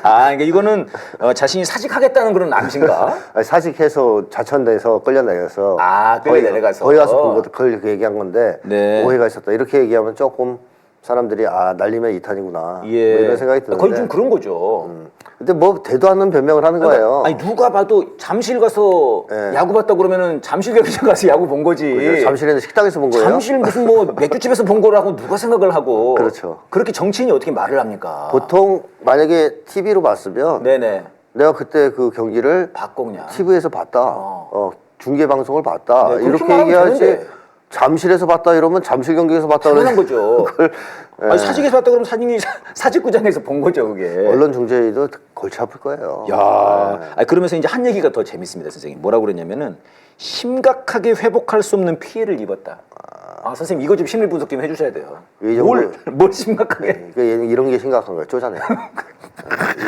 아, 그러니까 이거는 자신이 사직하겠다는 그런 암신가? 아니, 사직해서 자천대에서 끌려내려서 아, 끌려내려가서. 거기 가서 본 것도 그걸 얘기한 건데 네. 오해가 있었다 이렇게 얘기하면 조금 사람들이 아 날리면 이탄이구나 예. 뭐 이런 생각이 드는데 거의 좀 그런 거죠. 근데 뭐 대도 않는 변명을 하는 거예요. 아니 누가 봐도 잠실 가서 네. 야구 봤다 그러면은 잠실 경기장 가서 야구 본 거지. 그죠? 잠실에는 식당에서 본 거예요. 잠실 무슨 뭐 맥주집에서 본 거라고 누가 생각을 하고. 그렇죠. 그렇게 정치인이 어떻게 말을 합니까? 보통 만약에 TV로 봤으면 네네. 내가 그때 그 경기를 박공냐. TV에서 봤다. 중계 방송을 봤다. 네, 그렇게 이렇게 말하면 얘기하지. 되는데. 잠실에서 봤다 이러면 잠실 경기에서 봤다 당연한 그러지. 거죠. 그걸 아니, 사직에서 봤다 그러면 사직구장에서 본 거죠, 그게. 언론 중재위도 골치 아플 거예요. 야, 아니, 그러면서 이제 한 얘기가 더 재밌습니다, 선생님. 뭐라고 그랬냐면은 심각하게 회복할 수 없는 피해를 입었다. 아, 선생님 이거 좀 심리 분석 좀 해주셔야 돼요. 이 정도- 뭘 심각하게? 그러니까 얘는 이런 게 심각한 거예요. 쪼잔해요.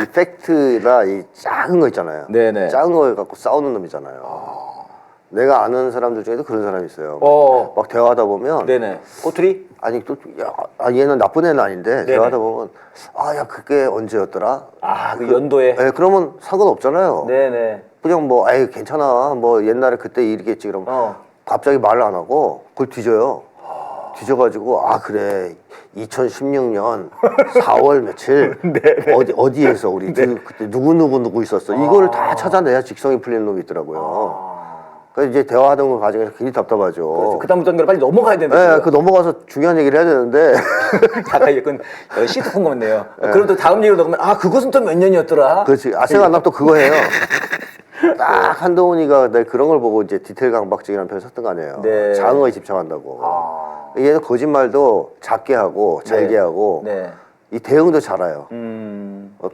이 팩트나 이 작은 거 있잖아요. 네네. 작은 거 갖고 싸우는 놈이잖아요. 내가 아는 사람들 중에도 그런 사람이 있어요. 어. 막 대화하다 보면 네네. 꼬투리? 아니 또 얘는 나쁜 애는 아닌데 대화하다 보면 아 야 그게 언제였더라? 아, 그 연도에. 네, 그러면 상관없잖아요. 네네. 그냥 뭐 아이 괜찮아 뭐 옛날에 그때 일이겠지 그러면 갑자기 말을 안 하고 그걸 뒤져요. 뒤져가지고 아 그래 2016년 4월 며칠 어디에서 우리 그때 누구 있었어 이거를 다 찾아내야 직성이 풀리는 놈이 있더라고요. 그래서 이제 대화하던 거 과정에서 굉장히 답답하죠. 그렇죠. 그 다음 단계로 빨리 넘어가야 되는데. 네, 그 넘어가서 중요한 얘기를 해야 되는데 잠깐 이건 시트콤 같네요. 그럼 또 다음 얘기로 넘어가면 아 그것은 또 몇 년이었더라. 그렇지. 아 생각 안 나면 또 그거 해요. 딱 한동훈이가 내 그런 걸 보고 이제 디테일 강박증이라는 표현을 썼던 거 아니에요. 네. 작은 거에 집착한다고. 얘는 거짓말도 작게 하고 잘게 하고 네. 이 대응도 잘해요.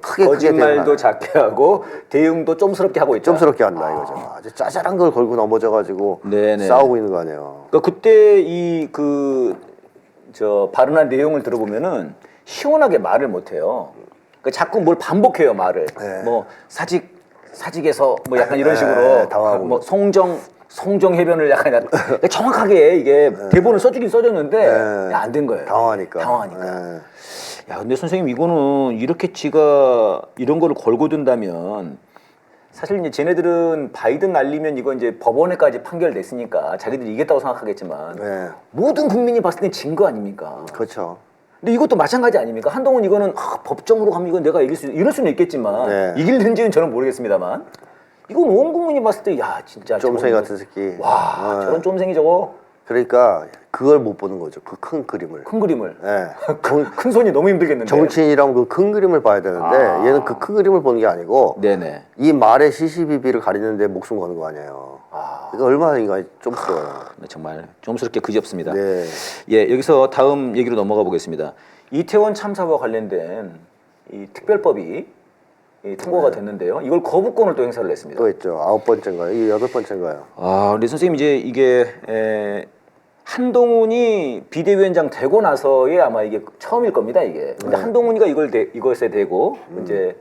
크게 거짓말도 대응 작게 하고 대응도 좀스럽게 하고 있다. 좀스럽게 한다 이거죠. 아주 짜잘한 걸 걸고 넘어져가지고 네네. 싸우고 있는 거 아니에요. 그러니까 그때 이 발언한 내용을 들어보면은 시원하게 말을 못해요. 그러니까 자꾸 뭘 반복해요 말을. 네. 뭐 사직에서 뭐 약간 이런 네, 식으로 당황하고. 뭐 송정 해변을 약간 그러니까 정확하게 이게 대본을 써주긴 써줬는데 안 된 거예요. 당황하니까. 당황하니까. 야, 근데 선생님 이거는 이렇게 지가 이런 거를 걸고 든다면 사실 이제 쟤네들은 바이든 날리면 이거 이제 법원에까지 판결됐으니까 자기들이 이겼다고 생각하겠지만 네. 모든 국민이 봤을 땐 진 거 아닙니까? 그렇죠. 근데 이것도 마찬가지 아닙니까? 한동훈 이거는 법정으로 가면 이건 내가 이럴 수는 있겠지만 네. 이길는지는 저는 모르겠습니다만 이건 온 국민이 봤을 때 야 진짜 쫌생이 저거 같은 새끼. 와 저런 쫌생이 저거 그러니까 그걸 못 보는 거죠. 그 큰 그림을. 큰 그림을 네. 큰 손이 너무 힘들겠는데 정치인이라면 그 큰 그림을 봐야 되는데 얘는 그 큰 그림을 보는 게 아니고 네네 이 말의 시시비비를 가리는데 목숨 거는 거 아니에요. 이거 얼마나 인간이 쫌스러워요. 정말 좀스럽게 그지없습니다. 네. 예, 여기서 다음 얘기로 넘어가 보겠습니다. 이태원 참사와 관련된 이 특별법이 통과가 됐는데요. 이걸 거부권을 또 행사를 했습니다. 또 있죠. 9번째인가요? 이게 8번째인가요? 아, 근데 선생님 이제 이게 한동훈이 비대위원장 되고 나서의 아마 이게 처음일 겁니다. 이게. 근데 한동훈이가 이것에 대고 이제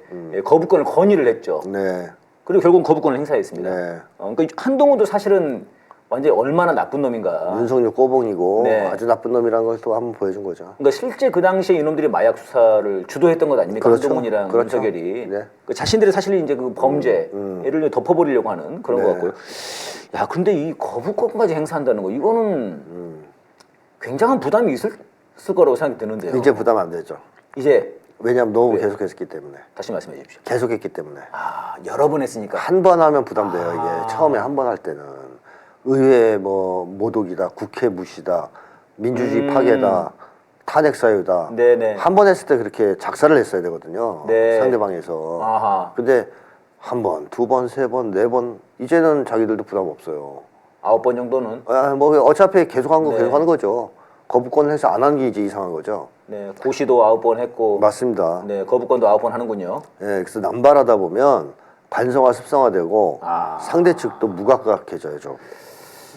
거부권을 건의를 했죠. 네. 그리고 결국은 거부권을 행사했습니다. 네. 그러니까 한동훈도 사실은 완전히 얼마나 나쁜 놈인가. 윤석열 꼬봉이고 네. 아주 나쁜 놈이라는 걸 또 한번 보여준 거죠. 그러니까 실제 그 당시에 이놈들이 마약 수사를 주도했던 것 아닙니까? 그렇죠. 한동훈이랑 그렇죠. 윤석열이 네. 그 자신들이 사실 이제 그 범죄를 덮어버리려고 하는 그런 네. 것 같고요. 야, 근데 이 거부권까지 행사한다는 거 이거는 굉장한 부담이 있을 거라고 생각이 드는데요. 이제 부담 안 되죠. 이제 왜냐하면 너무 왜? 계속했기 때문에. 다시 말씀해 주십시오. 계속했기 때문에. 아, 여러 번 했으니까. 한 번 하면 부담돼요. 이게 처음에 한 번 할 때는 의회 뭐 모독이다, 국회 무시다, 민주주의 파괴다, 탄핵 사유다. 네네. 한 번 했을 때 그렇게 작사를 했어야 되거든요. 네. 상대방에서. 아하. 근데 한 번, 두 번, 세 번, 네 번 이제는 자기들도 부담 없어요. 9번 정도는 뭐 어차피 계속한 거 네. 계속하는 거죠. 거부권을 해서 안 하는 게 이제 이상한 거죠. 네, 고시도 9번 했고 맞습니다. 네, 거부권도 9번 하는군요. 예, 그래서 남발하다 보면 반성화 습성화되고 아. 상대 측도 무감각해져요. 좀.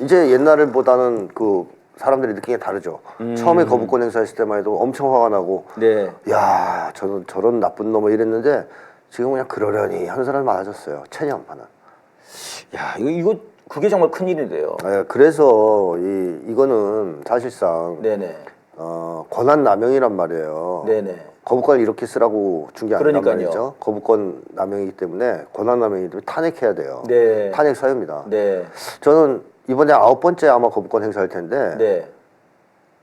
이제 옛날보다는 그 사람들이 느끼는 게 다르죠. 처음에 거부권 행사했을 때만 해도 엄청 화가 나고 네. 야 저런 나쁜 놈을 이랬는데 지금 그냥 그러려니 하는 사람이 많아졌어요. 체념하는. 야, 이거 그게 정말 큰 일인데요. 예, 그래서 이거는 사실상 네네. 권한 남용이란 말이에요. 네네. 거부권을 이렇게 쓰라고 준 게 아니란 그러니까요. 말이죠. 거부권 남용이기 때문에 권한 남용이기 때문에 탄핵해야 돼요. 네. 탄핵 사유입니다. 네. 저는 이번에 9번째 아마 거부권 행사할 텐데 네.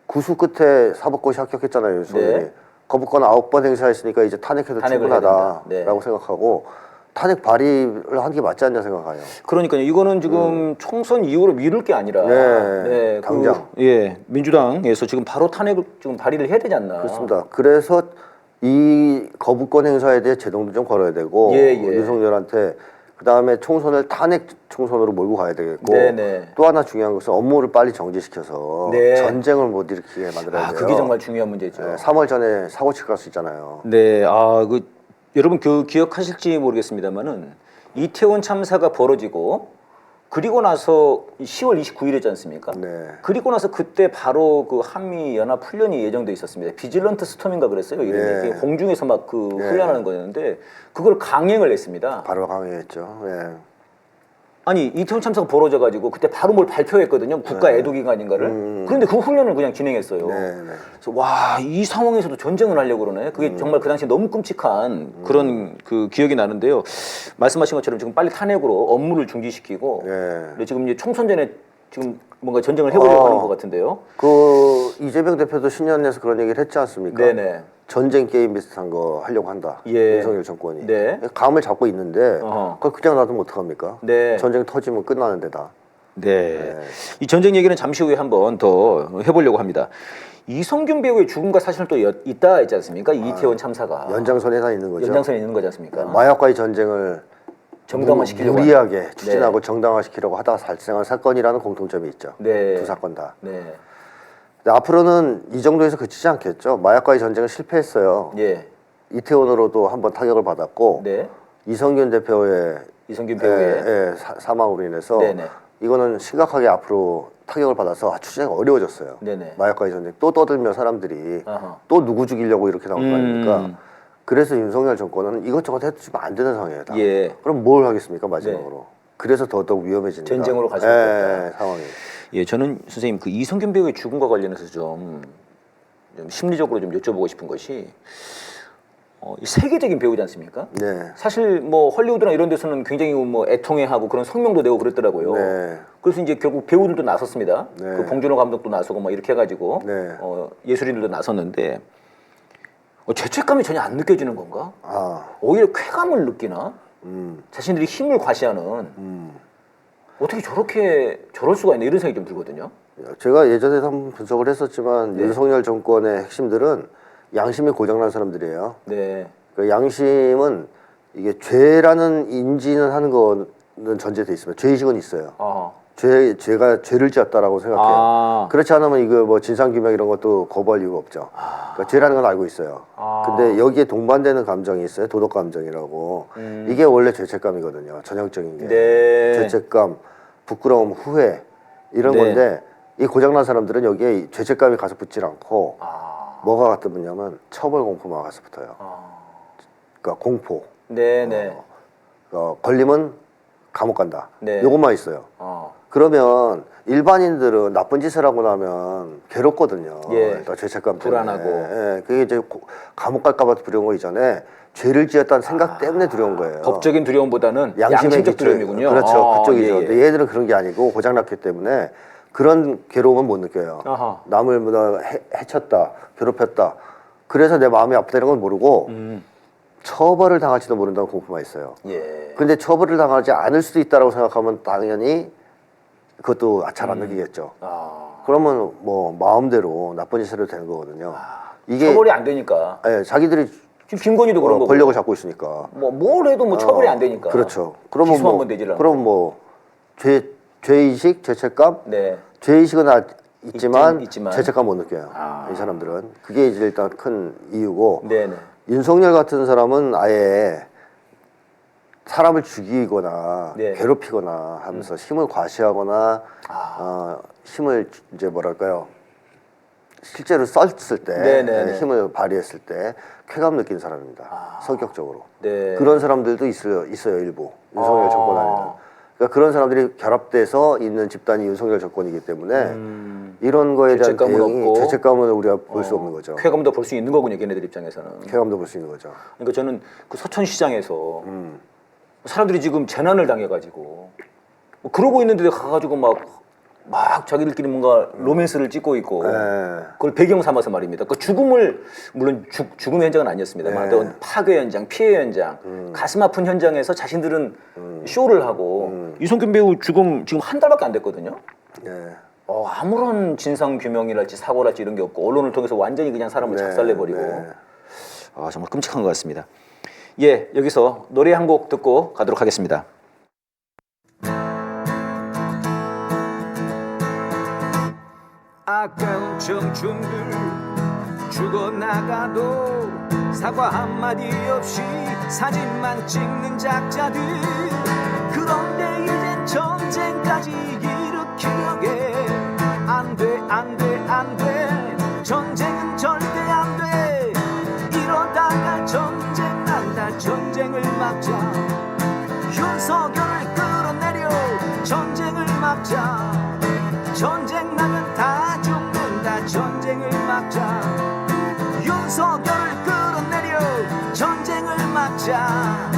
구수 끝에 사법고시 합격했잖아요. 윤석열이. 네. 거부권 9번 행사했으니까 이제 탄핵해도 탄핵을 해야 충분하다라고 된다. 네. 생각하고 탄핵 발의를 하는 게 맞지 않냐 생각해요. 그러니까요. 이거는 지금 총선 이후로 미룰 게 아니라 네, 당장. 민주당에서 지금 바로 탄핵을 지금 발의를 해야 되지 않나. 그렇습니다. 그래서 이 거부권 행사에 대해 제동도 좀 걸어야 되고 예, 예. 윤석열한테 그다음에 총선을 탄핵 총선으로 몰고 가야 되겠고 네네. 또 하나 중요한 것은 업무를 빨리 정지시켜서 네. 전쟁을 못 일으키게 만들어야 아, 돼요. 그게 정말 중요한 문제죠. 네, 3월 전에 사고 칠 갈 수 있잖아요. 네, 여러분 기억하실지 모르겠습니다만은 이태원 참사가 벌어지고 그리고 나서 10월 29일이지 않습니까? 네. 그리고 나서 그때 바로 그 한미 연합 훈련이 예정돼 있었습니다. 비질런트 스톰인가 그랬어요. 이름이 네. 공중에서 막 그 네. 훈련하는 거였는데 그걸 강행을 했습니다. 바로 강행했죠. 네. 아니 이태원 참사가 벌어져가지고 그때 바로 뭘 발표했거든요. 국가 애도기간인가를. 그런데 그 훈련을 그냥 진행했어요. 네, 네. 그래서 와, 이 상황에서도 전쟁을 하려고 그러네. 그게 정말 그 당시에 너무 끔찍한 그런 그 기억이 나는데요. 말씀하신 것처럼 지금 빨리 탄핵으로 업무를 중지시키고 네. 근데 지금 이제 총선 전에 지금 뭔가 전쟁을 해보려고 하는 것 같은데요. 그 이재명 대표도 신년에서 그런 얘기를 했지 않습니까? 네네. 전쟁 게임 비슷한 거 하려고 한다. 예. 윤석열 정권이. 네. 감을 잡고 있는데 어허. 그걸 그냥 놔두면 어떡합니까? 네. 전쟁 터지면 끝나는 데다. 네. 이 전쟁 얘기는 잠시 후에 한번 더 해보려고 합니다. 이성균 배우의 죽음과 사실은 또 있다 했지 않습니까? 이태원 참사가. 연장선에 다 있는 거죠. 연장선에 있는 거지 않습니까? 마약과의 전쟁을 정당화시키려고 무리하게 추진하고 정당화시키려고 하다가 발생한 사건이라는 공통점이 있죠. 네. 두 사건 다. 네. 근데 앞으로는 이 정도에서 그치지 않겠죠. 마약과의 전쟁은 실패했어요. 예. 이태원으로도 한번 타격을 받았고 네. 이성균 대표의 이성균 배우의 사망으로 인해서 네네. 이거는 심각하게 앞으로 타격을 받아서 추진이 어려워졌어요. 네네. 마약과의 전쟁 또 떠들면 사람들이 아하. 또 누구 죽이려고 이렇게 나올 거 아닙니까? 음. 그래서 윤석열 정권은 이것저것 해주면 안 되는 상황이에요. 다. 예. 그럼 뭘 하겠습니까 마지막으로? 그래서 더더욱 위험해집니다. 전쟁으로 갈 수밖에 없다. 상황이. 예, 저는 선생님 그 이성균 배우의 죽음과 관련해서 좀 심리적으로 좀 여쭤보고 싶은 것이 이 세계적인 배우지 않습니까? 네. 사실 뭐 헐리우드나 이런 데서는 굉장히 뭐 애통해하고 그런 성명도 내고 그랬더라고요. 네. 그래서 이제 결국 배우들도 나섰습니다. 네. 그 봉준호 감독도 나서고 막 이렇게 해가지고 네. 예술인들도 나섰는데 죄책감이 전혀 안 느껴지는 건가? 아, 오히려 쾌감을 느끼나? 음, 자신들이 힘을 과시하는 어떻게 저럴 수가 있나 이런 생각이 좀 들거든요. 제가 예전에도 한번 분석을 했었지만 네. 윤석열 정권의 핵심들은 양심이 고장난 사람들이에요. 네, 그 양심은 이게 죄라는 인지는 하는 거는 전제돼 있습니다. 죄의식은 있어요. 아, 제가 죄를 지었다라고 생각해요. 아. 그렇지 않으면 이거 뭐 진상규명 이런 것도 거부할 이유가 없죠. 그러니까 죄라는 건 알고 있어요. 아. 근데 여기에 동반되는 감정이 있어요. 도덕 감정이라고. 이게 원래 죄책감이거든요. 전형적인 게. 네. 죄책감, 부끄러움, 후회 이런 네. 건데 이 고장난 사람들은 여기에 이 죄책감이 가서 붙질 않고 아, 뭐가 가서 붙냐면 처벌 공포만 가서 붙어요. 그러니까 공포. 네, 네. 걸리면 감옥 간다. 네. 요것만 있어요. 어. 그러면 일반인들은 나쁜 짓을 하고 나면 괴롭거든요. 예. 죄책감 때문에. 불안하고. 예. 그게 이제 감옥 갈까봐 두려운 거 이전에 죄를 지었다는 생각 때문에 두려운 거예요. 법적인 두려움보다는 양심의 양심적 기초. 두려움이군요. 그렇죠. 그쪽이죠. 예, 예. 근데 얘들은 그런 게 아니고 고장났기 때문에 그런 괴로움은 못 느껴요. 아하. 남을 뭐 해쳤다, 괴롭혔다. 그래서 내 마음이 아프다는 건 모르고 처벌을 당할지도 모른다는 공포만 있어요. 예. 근데 처벌을 당하지 않을 수도 있다라고 생각하면 당연히 그것도 잘 안 느끼겠죠. 그러면 뭐 마음대로 나쁜 짓을 해도 되는 거거든요. 이게 처벌이 안 되니까. 예, 자기들이 지금 김건희도 그런 거고. 권력을 잡고 있으니까. 뭐 뭘 해도 뭐 처벌이 안 되니까. 그렇죠. 그러면 기소한 건 되질 않고. 그럼 뭐 죄의식, 죄책감, 네. 죄의식은 있지만 있지만. 죄책감 못 느껴요. 이 사람들은 그게 이제 일단 큰 이유고. 네네. 윤석열 같은 사람은 아예 사람을 죽이거나 네. 괴롭히거나 하면서 힘을 과시하거나 힘을 이제 뭐랄까요 실제로 썼을 때 네네네. 힘을 발휘했을 때 쾌감 느끼는 사람입니다. 성격적으로. 네. 그런 사람들도 있어요 일부 윤석열 정권 안에는. 그러니까 그런 사람들이 결합돼서 있는 집단이 윤석열 정권이기 때문에 이런 거에 대한 죄책감은 대응이 없고. 죄책감은 우리가 볼 수 없는 거죠. 쾌감도 볼 수 있는 거군요, 걔네들 입장에서는. 쾌감도 볼 수 있는 거죠. 그러니까 저는 그 서천시장에서 사람들이 지금 재난을 당해가지고 뭐 그러고 있는데 가가지고 막 자기들끼리 뭔가 로맨스를 찍고 있고 그걸 배경 삼아서 말입니다. 그 죽음을 물론 죽음 현장은 아니었습니다만 어떤 파괴 현장, 피해 현장, 가슴 아픈 현장에서 자신들은 쇼를 하고 이성균 배우 지금 한 달밖에 안 됐거든요. 아무런 진상 규명이랄지 사고랄지 이런 게 없고 언론을 통해서 완전히 그냥 사람을 작살내버리고 정말 끔찍한 것 같습니다. 예, 여기서 노래 한 곡 듣고 가도록 하겠습니다. 아까운 청춘들 죽어나가도 사과 한마디 없이 사진만 찍는 작자들 그런데 이젠 전쟁까지 일으키려게 안돼 안돼 안돼 전쟁은 절대 안돼 이러다가 전쟁 난다 전쟁을 막자 윤석열을 끌어내려 전쟁을 막자 전쟁 나면 다 죽는다 전쟁을 막자 윤석열을 끌어내려 전쟁을 막자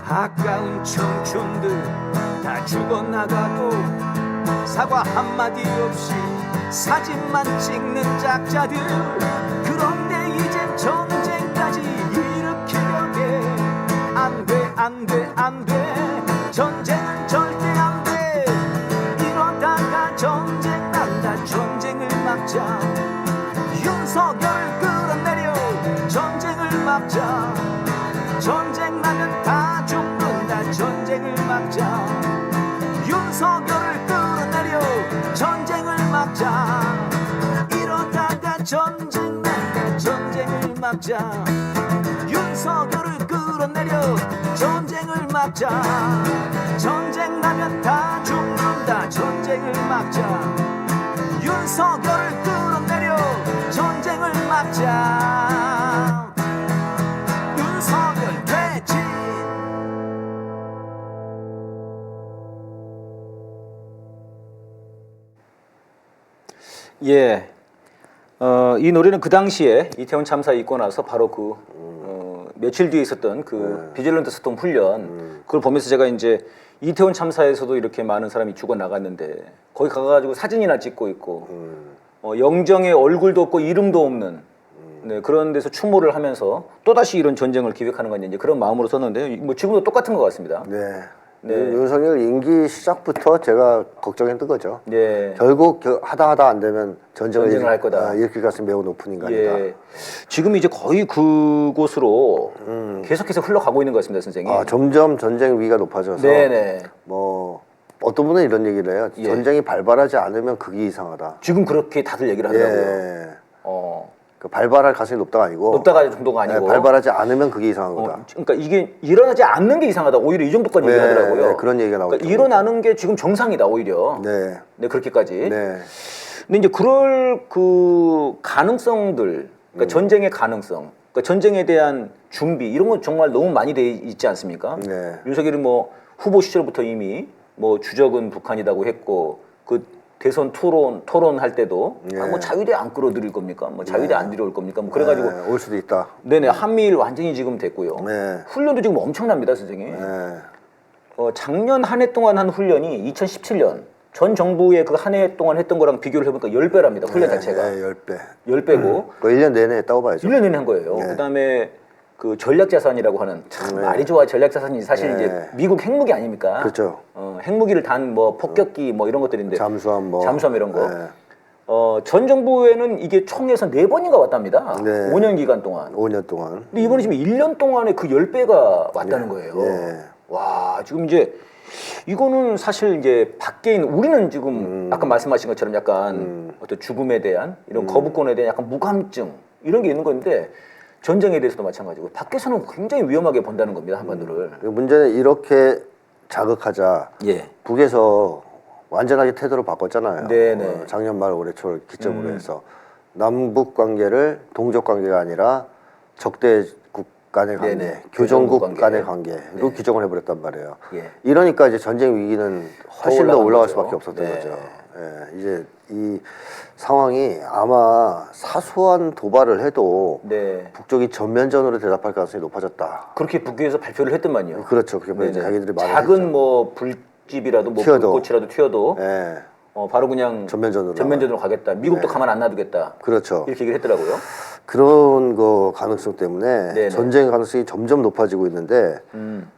아까운 청춘들 다 죽어나가도 사과 한마디 없이 사진만 찍는 작자들 그런데 이젠 전쟁까지 일으키려게 안돼 안돼 안돼 전쟁은 절대 안돼 이러다가 전쟁 난다 전쟁을 막자 윤석열을 끌어내려 전쟁을 막자 전쟁 나면 다 죽는다 전쟁을 막자 윤석열을 끌어내려 전쟁을 막자 이러다가 전쟁 난다 전쟁을 막자 윤석열을 끌어내려 전쟁을 막자 전쟁 나면 다 죽는다 전쟁을 막자 윤석열을 끌어내려 전쟁을 막자 윤석열 퇴진 예, 이 노래는 그 당시에 이태원 참사 있고 나서 바로 며칠 뒤에 있었던 비질런트 스톰 훈련 그걸 보면서 제가 이제 이태원 참사에서도 이렇게 많은 사람이 죽어 나갔는데 거기 가가지고 사진이나 찍고 있고 영정의 얼굴도 없고 이름도 없는 그런 데서 추모를 하면서 또 다시 이런 전쟁을 기획하는 건 이제 그런 마음으로 썼는데요. 뭐 지금도 똑같은 것 같습니다. 윤석열 임기 시작부터 제가 걱정했던 거죠. 네. 결국 하다 안 되면 전쟁을 할 거다. 일으킬 가능성이 매우 높은 인간이다. 예. 지금 이제 거의 그곳으로 계속해서 흘러가고 있는 것 같습니다, 선생님. 점점 전쟁 위기가 높아져서 네네. 뭐 어떤 분은 이런 얘기를 해요. 전쟁이 발발하지 않으면 극이 이상하다. 지금 그렇게 다들 얘기를 하더라고요. 그 발발할 가능성이 높다가 아니고 높다가 정도가 아니고 발발하지 않으면 그게 이상한 거다. 그러니까 이게 일어나지 않는 게 이상하다. 오히려 이 정도까지 얘기하더라고요. 그런 얘기가 나오죠. 그러니까 일어나는 게 지금 정상이다 오히려. 네, 그렇게까지. 근데 이제 그럴 그 가능성들, 그러니까 전쟁의 가능성, 그러니까 전쟁에 대한 준비 이런 건 정말 너무 많이 돼 있지 않습니까? 네. 윤석열이 뭐 후보 시절부터 이미 뭐 주적은 북한이라고 했고 그 대선 토론할 때도 아, 뭐 자위대 안 끌어들일 겁니까? 뭐 자위대 안 들여올 겁니까? 뭐 그래가지고 네, 올 수도 있다. 네네 한미일 완전히 지금 됐고요. 네. 훈련도 지금 엄청납니다, 선생님. 네. 작년 한 해 동안 한 훈련이 2017년 전 정부의 그 한 해 동안 했던 거랑 비교를 해보니까 10배랍니다. 훈련 자체가. 네, 10배. 10배고 그 1년 내내 했다고 봐야죠. 1년 내내 한 거예요. 네. 그다음에 그 전략자산이라고 하는 참 말이 좋아. 전략자산이 사실 네. 이제 미국 핵무기 아닙니까? 그렇죠. 핵무기를 단 뭐 폭격기 뭐 이런 것들인데 잠수함 뭐. 잠수함 이런 거. 네. 전 정부에는 이게 총에서 4번인가 왔답니다. 네. 5년 기간 동안. 5년 동안. 근데 이번에 지금 1년 동안에 그 10배가 왔다는 거예요. 네. 와, 지금 이제 이거는 사실 이제 밖에 있는 우리는 지금 아까 말씀하신 것처럼 약간 어떤 죽음에 대한 이런 거부권에 대한 약간 무감증 이런 게 있는 건데 전쟁에 대해서도 마찬가지고 밖에서는 굉장히 위험하게 본다는 겁니다, 한반도를. 문제는 이렇게 자극하자 예. 북에서 완전하게 태도를 바꿨잖아요. 네네. 작년 말 올해 초 기점으로 해서 남북 관계를 동족 관계가 아니라 적대국 간의 관계, 네네. 교정국 교정국 간의 관계. 관계로 네. 규정을 해버렸단 말이에요. 예. 이러니까 이제 전쟁 위기는 훨씬 더 올라간 올라갈 거죠. 수밖에 없었던 네. 거죠. 예, 이제 이 상황이 아마 사소한 도발을 해도 네. 북쪽이 전면전으로 대답할 가능성이 높아졌다. 그렇게 북에서 발표를 했더만요. 그렇죠. 그게 이제 네네. 자기들이 말을 작은 했죠. 뭐 불집이라도 뭐 튀어도. 불꽃이라도 튀어도 예, 바로 그냥 전면전으로 가겠다. 미국도 가만 안 놔두겠다. 그렇죠. 이렇게 얘기를 했더라고요. 그런 거 가능성 때문에 네네. 전쟁 가능성이 점점 높아지고 있는데 음.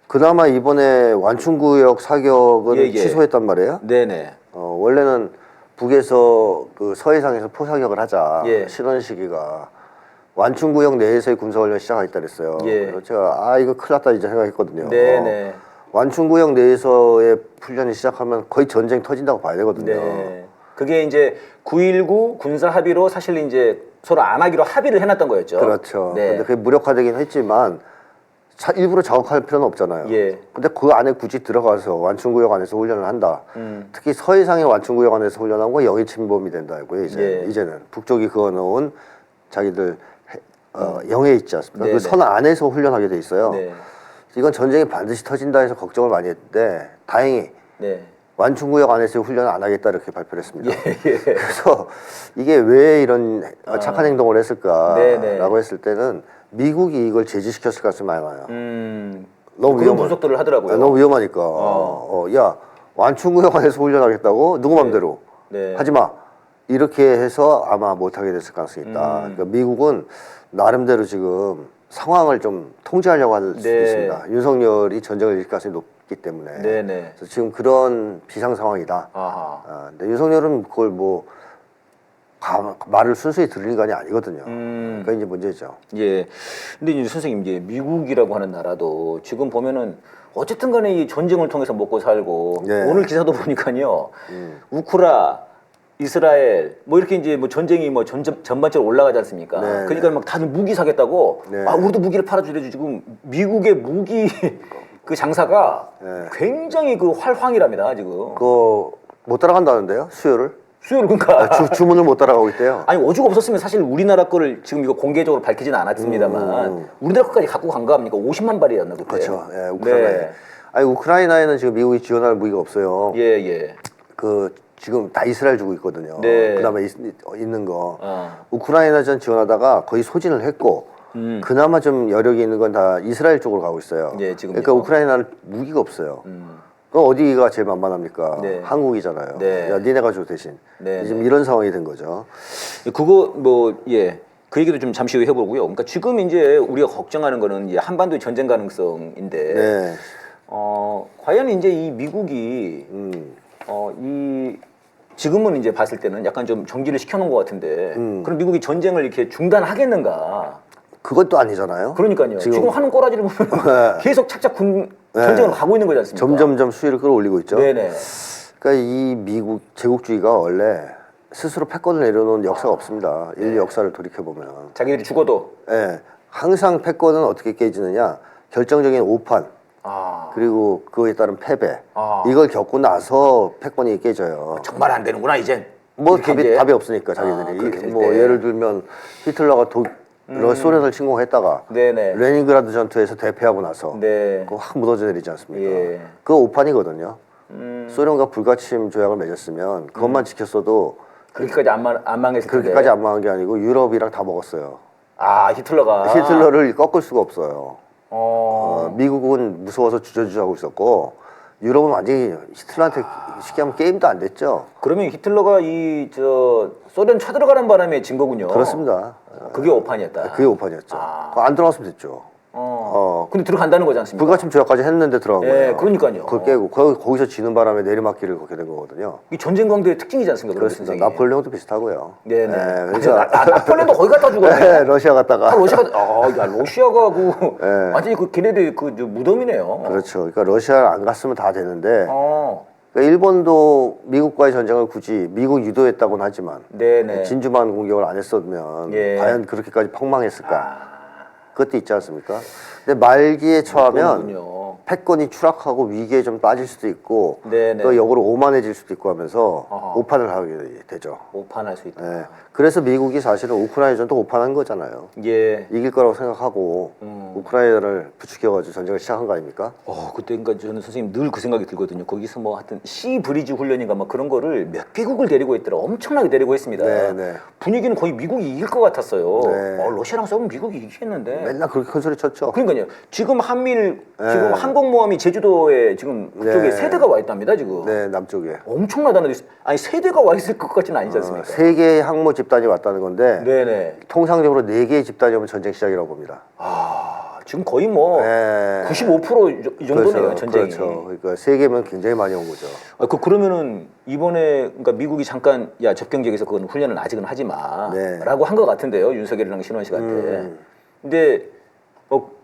그나마 이번에 완충구역 사격은 예, 예. 취소했단 말이에요. 네네. 원래는 북에서 그 서해상에서 포사격을 하자 예. 실현 시기가 완충구역 내에서의 군사훈련 시작하겠다 그랬어요. 예. 그래서 제가 이거 큰일 났다 이제 생각했거든요. 네네. 완충구역 내에서의 훈련이 시작하면 거의 전쟁 터진다고 봐야 되거든요. 네. 그게 이제 9.19 군사 합의로 사실 이제 서로 안 하기로 합의를 해놨던 거였죠. 그렇죠. 네. 근데 그게 무력화되긴 했지만 일부러 자극할 필요는 없잖아요. 예. 근데 그 안에 굳이 들어가서 완충구역 안에서 훈련을 한다. 특히 서해상의 완충구역 안에서 훈련한 건 영해 침범이 된다고요. 예. 이제는 북쪽이 그어놓은 자기들 영해에 있지 않습니까? 네네. 그 선 안에서 훈련하게 돼 있어요. 네. 이건 전쟁이 반드시 터진다 해서 걱정을 많이 했는데 다행히 네. 완충구역 안에서 훈련을 안 하겠다 이렇게 발표를 했습니다. 예. 그래서 이게 왜 이런 착한 행동을 했을까라고 네네. 했을 때는 미국이 이걸 제지시켰을 가능성이 많아요. 너무 그런 분석들을 하더라고요. 너무 위험하니까. 야 완충구역 안에서 훈련하겠다고 누구 맘대로 네. 하지 마. 이렇게 해서 아마 못하게 됐을 가능성이 있다. 그러니까 미국은 나름대로 지금 상황을 좀 통제하려고 할 수도 네. 있습니다. 윤석열이 전쟁을 일으킬 가능성이 높기 때문에. 네네. 그래서 지금 그런 비상 상황이다. 아하. 근데 윤석열은 그걸 뭐 말을 순수히 들을 인간이 아니거든요. 그러니까 이제 문제죠. 예. 근데 이제 선생님 이제 미국이라고 하는 나라도 지금 보면은 어쨌든 간에 이 전쟁을 통해서 먹고 살고 네. 오늘 기사도 보니까요. 우크라 이스라엘 뭐 이렇게 이제 뭐 전쟁이 뭐 전반적으로 올라가지 않습니까? 네, 그러니까 막 다들 무기 사겠다고 네. 우리도 무기를 팔아주려고 지금 미국의 무기 그 장사가 네. 굉장히 그 활황이랍니다 지금. 그거 못 따라간다는데요? 수요를? 수요를 그러니까 주문을 못 따라가고 있대요. 아니 오죽 없었으면 사실 우리나라 거를 지금 이거 공개적으로 밝히지는 않았습니다만 우리나라 거까지 갖고 간 거 아닙니까? 50만 발이었나 그때. 그렇죠. 예, 우크라이나에. 네. 아니 우크라이나에는 지금 미국이 지원할 무기가 없어요. 예. 그 지금 다 이스라엘 주고 있거든요. 네. 그다음에 있는 거. 어. 우크라이나전 지원하다가 거의 소진을 했고 그나마 좀 여력이 있는 건 다 이스라엘 쪽으로 가고 있어요. 예, 지금요. 그러니까 우크라이나는 무기가 없어요. 그럼 어디가 제일 만만합니까? 네. 한국이잖아요. 네. 야, 니네가 줘 대신. 네, 지금 이런 상황이 된 거죠. 그거 뭐 예. 그 얘기도 좀 잠시 후에 해보고요. 그러니까 지금 이제 우리가 걱정하는 거는 이제 한반도의 전쟁 가능성인데, 네. 과연 이제 이 미국이 이 지금은 이제 봤을 때는 약간 좀 정지를 시켜놓은 것 같은데, 그럼 미국이 전쟁을 이렇게 중단하겠는가? 그것도 아니잖아요. 그러니까요. 지금 하는 꼬라지를 보면 계속 착착 전쟁을 가고 있는 거지 않습니까? 점점점 수위를 끌어올리고 있죠. 네네. 그러니까 이 미국 제국주의가 원래 스스로 패권을 내려놓은 역사가 없습니다. 인류 역사를 돌이켜 보면, 자기들이 죽어도. 예, 항상 패권은 어떻게 깨지느냐? 결정적인 오판 그리고 그거에 따른 패배 이걸 겪고 나서 패권이 깨져요. 정말 안 되는구나 이젠. 뭐 이렇게 이제. 답이 없으니까 자기들이 그렇게 될 뭐 때. 예를 들면 히틀러가 소련을 침공했다가 네네. 레닌그라드 전투에서 대패하고 나서 네. 그거 확 무너져 내리지 않습니까? 예. 그거 오판이거든요. 소련과 불가침 조약을 맺었으면 그것만 지켰어도 그렇게까지 안 망했을 텐데. 그렇게까지 안 망한 게 아니고 유럽이랑 다 먹었어요. 아, 히틀러가. 히틀러를 꺾을 수가 없어요. 어. 미국은 무서워서 주저주저하고 있었고 유럽은 완전히 히틀러한테 쉽게 하면 게임도 안 됐죠. 그러면 히틀러가 소련 쳐들어가는 바람에 진 거군요. 그렇습니다. 그게 오판이었다. 그게 오판이었죠. 그거 안 들어갔으면 됐죠. 근데 들어간다는 거지 않습니까? 불가침 조약까지 했는데 들어간 예, 거예요. 그러니까요. 그걸 깨고 거기서 지는 바람에 내리막길을 걷게 된 거거든요. 이 전쟁 광도의 특징이지 않습니까? 그렇습니다. 선생님? 나폴레옹도 비슷하고요. 네네. 그러니까 나폴레옹도 거기 갖다 죽었네. 네, 러시아 갔다가 러시아가 그 네. 완전히 그 걔네들 그 무덤이네요. 그렇죠. 그러니까 러시아 안 갔으면 다 되는데 어. 그러니까 일본도 미국과의 전쟁을 굳이 미국 유도했다고는 하지만 네네. 진주만 공격을 안 했었으면 예. 과연 그렇게까지 폭망했을까? 그것도 있지 않습니까? 근데 말기에 처하면 그렇군요. 패권이 추락하고 위기에 좀 빠질 수도 있고 네네. 또 역으로 오만해질 수도 있고 하면서 어허. 오판을 하게 되죠. 오판할 수 있다. 예. 그래서 미국이 사실은 우크라이나전도 오판한 거잖아요. 예. 이길 거라고 생각하고 우크라이나를 부추겨가지고 전쟁을 시작한 거 아닙니까? 그때 그러니까 저는 선생님 늘 그 생각이 들거든요. 거기서 뭐 하여튼 시 브리지 훈련인가 뭐 그런 거를 몇 개국을 데리고 있더라. 엄청나게 데리고 있습니다. 네네. 분위기는 거의 미국이 이길 것 같았어요. 네. 러시아랑 싸우면 미국이 이기겠는데. 맨날 그렇게 큰 소리 쳤죠. 그러니까요. 지금 한밀 네. 지금 항공모함이 제주도에 지금 그쪽에 네. 세대가 와 있답니다. 지금. 네, 남쪽에. 엄청나다는 아니 세대가 와 있을 것 같지는 아니지 않습니까? 세 개의 항모 집단이 왔다는 건데 네네. 통상적으로 네 개의 집단이 오면 전쟁 시작이라고 봅니다. 지금 거의 뭐 네. 95%이 정도네요. 그렇죠. 전쟁이. 그렇죠. 그러니까 세 개면 굉장히 많이 온 거죠. 그러면은 이번에 그러니까 미국이 잠깐 야 접경 지역에서 그건 훈련을 아직은 하지 네. 마라고 한 것 같은데요. 윤석열이랑 신원식 한테. 근데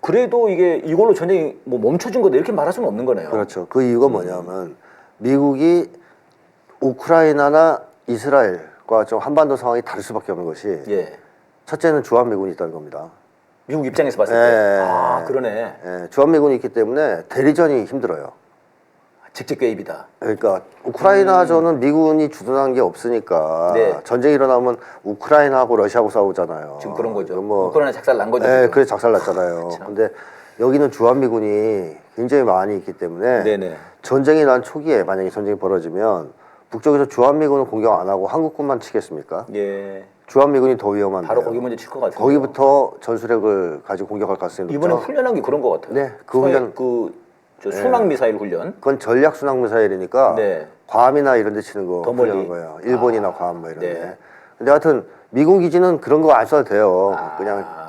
그래도 이게 이걸로 전쟁이 뭐 멈춰진 거다 이렇게 말할 수는 없는 거네요. 그렇죠. 그 이유가 뭐냐면 미국이 우크라이나나 이스라엘과 좀 한반도 상황이 다를 수밖에 없는 것이 예. 첫째는 주한미군이 있다는 겁니다. 미국 입장에서 봤을 때. 예. 그러네. 예, 주한미군이 있기 때문에 대리전이 힘들어요. 직접 개입이다. 그러니까 우크라이나전은 미군이 주둔한 게 없으니까 네. 전쟁이 일어나면 우크라이나하고 러시아하고 싸우잖아요. 지금 그런 거죠. 뭐, 우크라이나 작살 난 거죠. 네, 지금. 그래 작살났잖아요. 근데 여기는 주한미군이 굉장히 많이 있기 때문에 네네. 전쟁이 난 초기에 만약에 전쟁이 벌어지면 북쪽에서 주한미군은 공격 안 하고 한국군만 치겠습니까? 예. 주한미군이 더 위험한데 바로 거기 먼저 칠 것 같아요. 거기부터 전술핵을 가지고 공격할 가능성이 이번에 높죠. 훈련한 게 그런 것 같아요. 네, 그 훈련- 저 순항 미사일 훈련. 그건 전략 순항 미사일이니까 네. 괌이나 이런 데 치는 거 더 멀리. 훈련한 거예요. 일본이나 괌 뭐 이런 네. 데. 근데 하여튼 미군 기지는 그런 거 안 써도 돼요.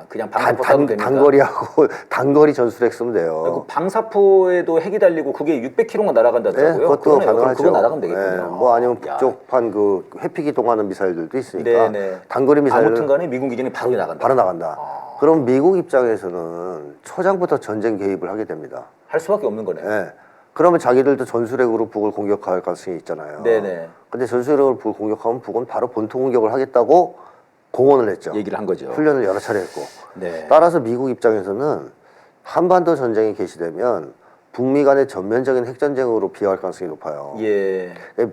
그냥 방사포 쏴도 됩니까? 단거리하고 단거리 전술핵 쓰면 돼요. 그 방사포에도 핵이 달리고 그게 600km가 날아간다더라고요. 네, 그것도 그러네요. 그럼 가능하죠. 그거 날아가면 되겠군요. 네, 뭐 아니면 야. 북쪽판 그 회피기 동하는 미사일들도 있으니까 네네. 단거리 미사일은 아무튼간에 미군 기지는 바로 나간다. 바로 나간다. 그럼 미국 입장에서는 초장부터 전쟁 개입을 하게 됩니다. 할 수밖에 없는 거네요. 네. 그러면 자기들도 전술핵으로 북을 공격할 가능성이 있잖아요. 네네. 근데 전술핵으로 북을 공격하면 북은 바로 본토 공격을 하겠다고 공언을 했죠. 얘기를 한 거죠. 훈련을 여러 차례 했고. 네. 따라서 미국 입장에서는 한반도 전쟁이 개시되면 북미 간의 전면적인 핵전쟁으로 비화할 가능성이 높아요. 예.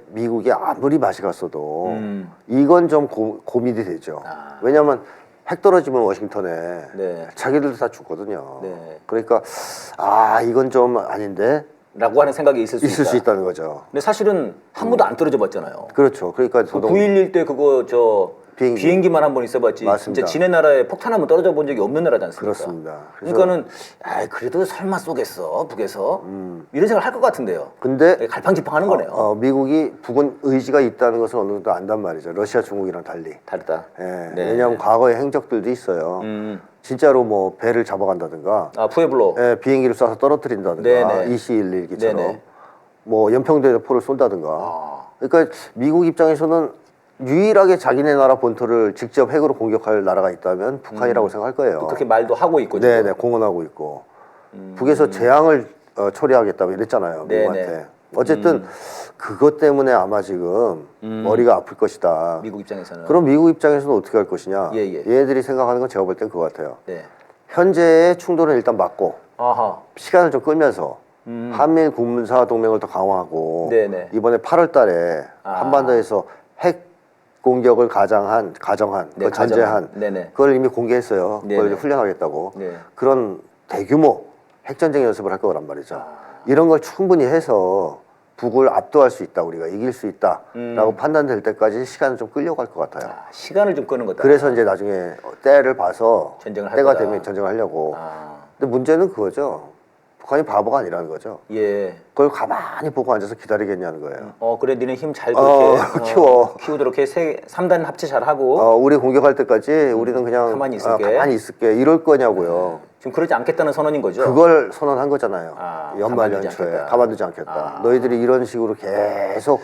미국이 아무리 맛이 갔어도 음. 이건 좀 고민이 되죠. 왜냐하면 핵 떨어지면 워싱턴에 네. 자기들도 다 죽거든요. 네. 그러니까 이건 좀 아닌데 라고 하는 생각이 있을 수 있다는 거죠. 근데 사실은 한 번도 안 떨어져 봤잖아요. 그렇죠. 그러니까 그 9.11 때 그거 비행기만 한 번 있어봤지. 맞습니다. 진짜 지네 나라에 폭탄 한 번 떨어져 본 적이 없는 나라지 않습니까? 그렇습니다. 그러니까는 그래도 설마 쏘겠어 북에서 이런 생각을 할 것 같은데요. 근데 갈팡질팡하는 거네요. 미국이 북은 의지가 있다는 것을 어느 정도 안단 말이죠. 러시아, 중국이랑 달리. 다르다. 예, 네. 왜냐하면 과거에 행적들도 있어요. 진짜로 뭐 배를 잡아간다든가, 푸에블로. 비행기를 쏴서 떨어뜨린다든가, 네네. EC-111기처럼 네네. 뭐 연평도에 포를 쏜다든가. 그러니까 미국 입장에서는 유일하게 자기네 나라 본토를 직접 핵으로 공격할 나라가 있다면 북한이라고 생각할 거예요. 그렇게 말도 하고 있고 지금. 네네, 공언하고 있고. 북에서 재앙을 초래하겠다고 이랬잖아요, 네네. 미국한테. 어쨌든 그것 때문에 아마 지금 머리가 아플 것이다. 미국 입장에서는. 그럼 미국 입장에서는 어떻게 할 것이냐? 예, 예. 얘네들이 생각하는 건 제가 볼 땐 그거 같아요. 네. 현재의 충돌은 일단 막고 아하. 시간을 좀 끌면서 한미일 군사 동맹을 더 강화하고 네네. 이번에 8월 달에 한반도에서 핵 공격을 가정한, 네, 그 전제한, 네네. 그걸 이미 공개했어요. 네네. 그걸 이제 훈련하겠다고. 네. 그런 대규모 핵전쟁 연습을 할 거란 말이죠. 아. 이런 걸 충분히 해서 북을 압도할 수 있다, 우리가 이길 수 있다라고 판단될 때까지 시간을 좀 끌려고 할 것 같아요. 아, 시간을 좀 끄는 거다. 그래서 이제 나중에 때를 봐서 전쟁을 할 때가 거다. 되면 전쟁을 하려고. 아, 근데 문제는 그거죠. 북한이 바보가 아니라는 거죠. 예. 그걸 가만히 보고 앉아서 기다리겠냐는 거예요. 그래, 니네 힘 잘 그렇게 키워. 키우도록 해. 3단 합체 잘 하고. 우리 공격할 때까지 우리는 그냥 가만히 있을게. 가만히 있을게. 이럴 거냐고요. 지금 그러지 않겠다는 선언인 거죠. 그걸 선언한 거잖아요. 아, 연말 가만두지 연초에 않겠다. 가만두지 않겠다. 아. 너희들이 이런 식으로 계속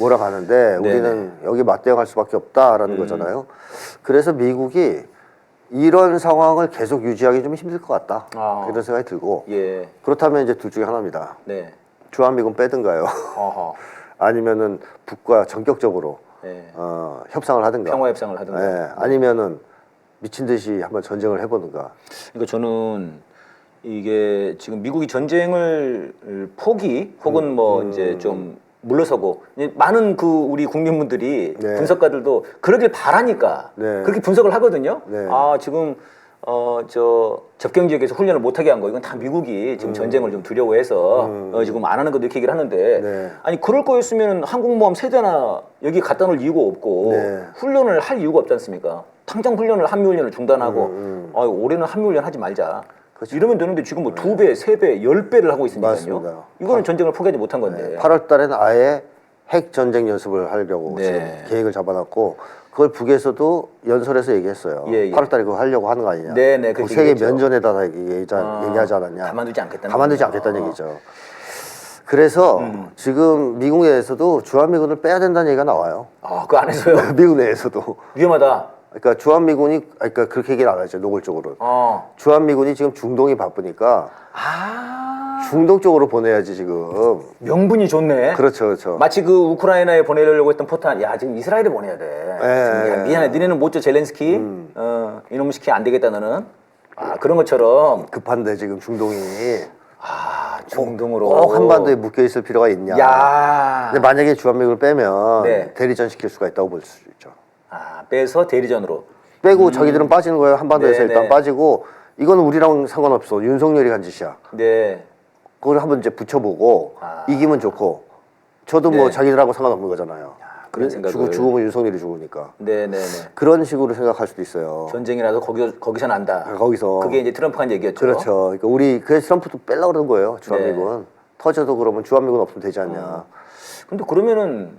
몰아가는데 우리는 여기 맞대응할 수밖에 없다라는 거잖아요. 그래서 미국이 이런 상황을 계속 유지하기 좀 힘들 것 같다. 아. 이런 생각이 들고 예. 그렇다면 이제 둘 중에 하나입니다. 네. 주한미군 빼든가요. 어허. 아니면은 북과 전격적으로 네. 협상을 하든가. 평화 협상을 하든가. 예, 아니면은 미친 듯이 한번 전쟁을 해보든가. 그러니까 저는 이게 지금 미국이 전쟁을 포기 혹은 뭐 이제 좀 물러서고 이제 많은 그 우리 국민분들이 네. 분석가들도 그러길 바라니까 네. 그렇게 분석을 하거든요. 네. 아 지금 저 접경 지역에서 훈련을 못하게 한 거 이건 다 미국이 지금 전쟁을 좀 두려워해서 지금 안 하는 거 이렇게 얘기를 하는데 네. 아니 그럴 거였으면 항공모함 세대나 여기 갖다 놓을 이유가 없고 네. 훈련을 할 이유가 없지 않습니까? 당장 훈련을 한미 훈련을 중단하고 올해는 한미 훈련 하지 말자. 그렇죠. 이러면 되는데 지금 뭐 2배, 3배, 10배를 하고 있으니까요. 맞습니다. 이거는 전쟁을 포기하지 못한 건데. 8월 달에는 아예 핵 전쟁 연습을 하려고 네. 지금 계획을 잡아놨고 그걸 북에서도 연설에서 얘기했어요. 예, 예. 8월 달에 그거 하려고 하는 거 아니냐. 네, 네, 그렇게 세계 얘기했죠. 면전에다가 얘기하지 않았냐. 가만두지 않겠다는 가만두지 거군요. 않겠다는 얘기죠. 그래서 지금 미국 내에서도 주한미군을 빼야 된다는 얘기가 나와요. 아, 그 안에서요? 미국 내에서도. 위험하다. 그러니까 주한미군이 그러니까 그렇게 얘기 나가죠. 노골적으로. 주한미군이 지금 중동이 바쁘니까 중동 쪽으로 보내야지 지금. 명분이 좋네. 그렇죠, 그렇죠. 마치 그 우크라이나에 보내려고 했던 포탄, 야 지금 이스라엘에 보내야 돼. 지금 야, 미안해, 니네는 못 줘 젤렌스키. 이놈 시키 안 되겠다 너는. 아 그런 것처럼. 급한데 지금 중동이 중동으로. 꼭 한반도에 묶여 있을 필요가 있냐. 야. 근데 만약에 주한미군을 빼면 네. 대리전 시킬 수가 있다고 볼 수 있죠. 빼서 대리전으로. 빼고 자기들은 빠지는 거예요. 한반도에서 네, 일단 네. 빠지고 이거는 우리랑 상관없어. 윤석열이 한 짓이야. 네. 그걸 한번 이제 붙여보고 이기면 좋고 저도 뭐 네. 자기들하고 상관없는 거잖아요. 그런 생각을. 죽으면 윤석열이 죽으니까. 네네네. 그런 식으로 생각할 수도 있어요. 전쟁이라도 거기서 난다. 거기서. 그게 이제 트럼프가 한 얘기였죠. 그렇죠. 그러니까 우리 그래서 트럼프도 빼려고 그러는 거예요. 주한미군. 터져도 그러면 주한미군 없으면 되지 않냐. 근데 그러면은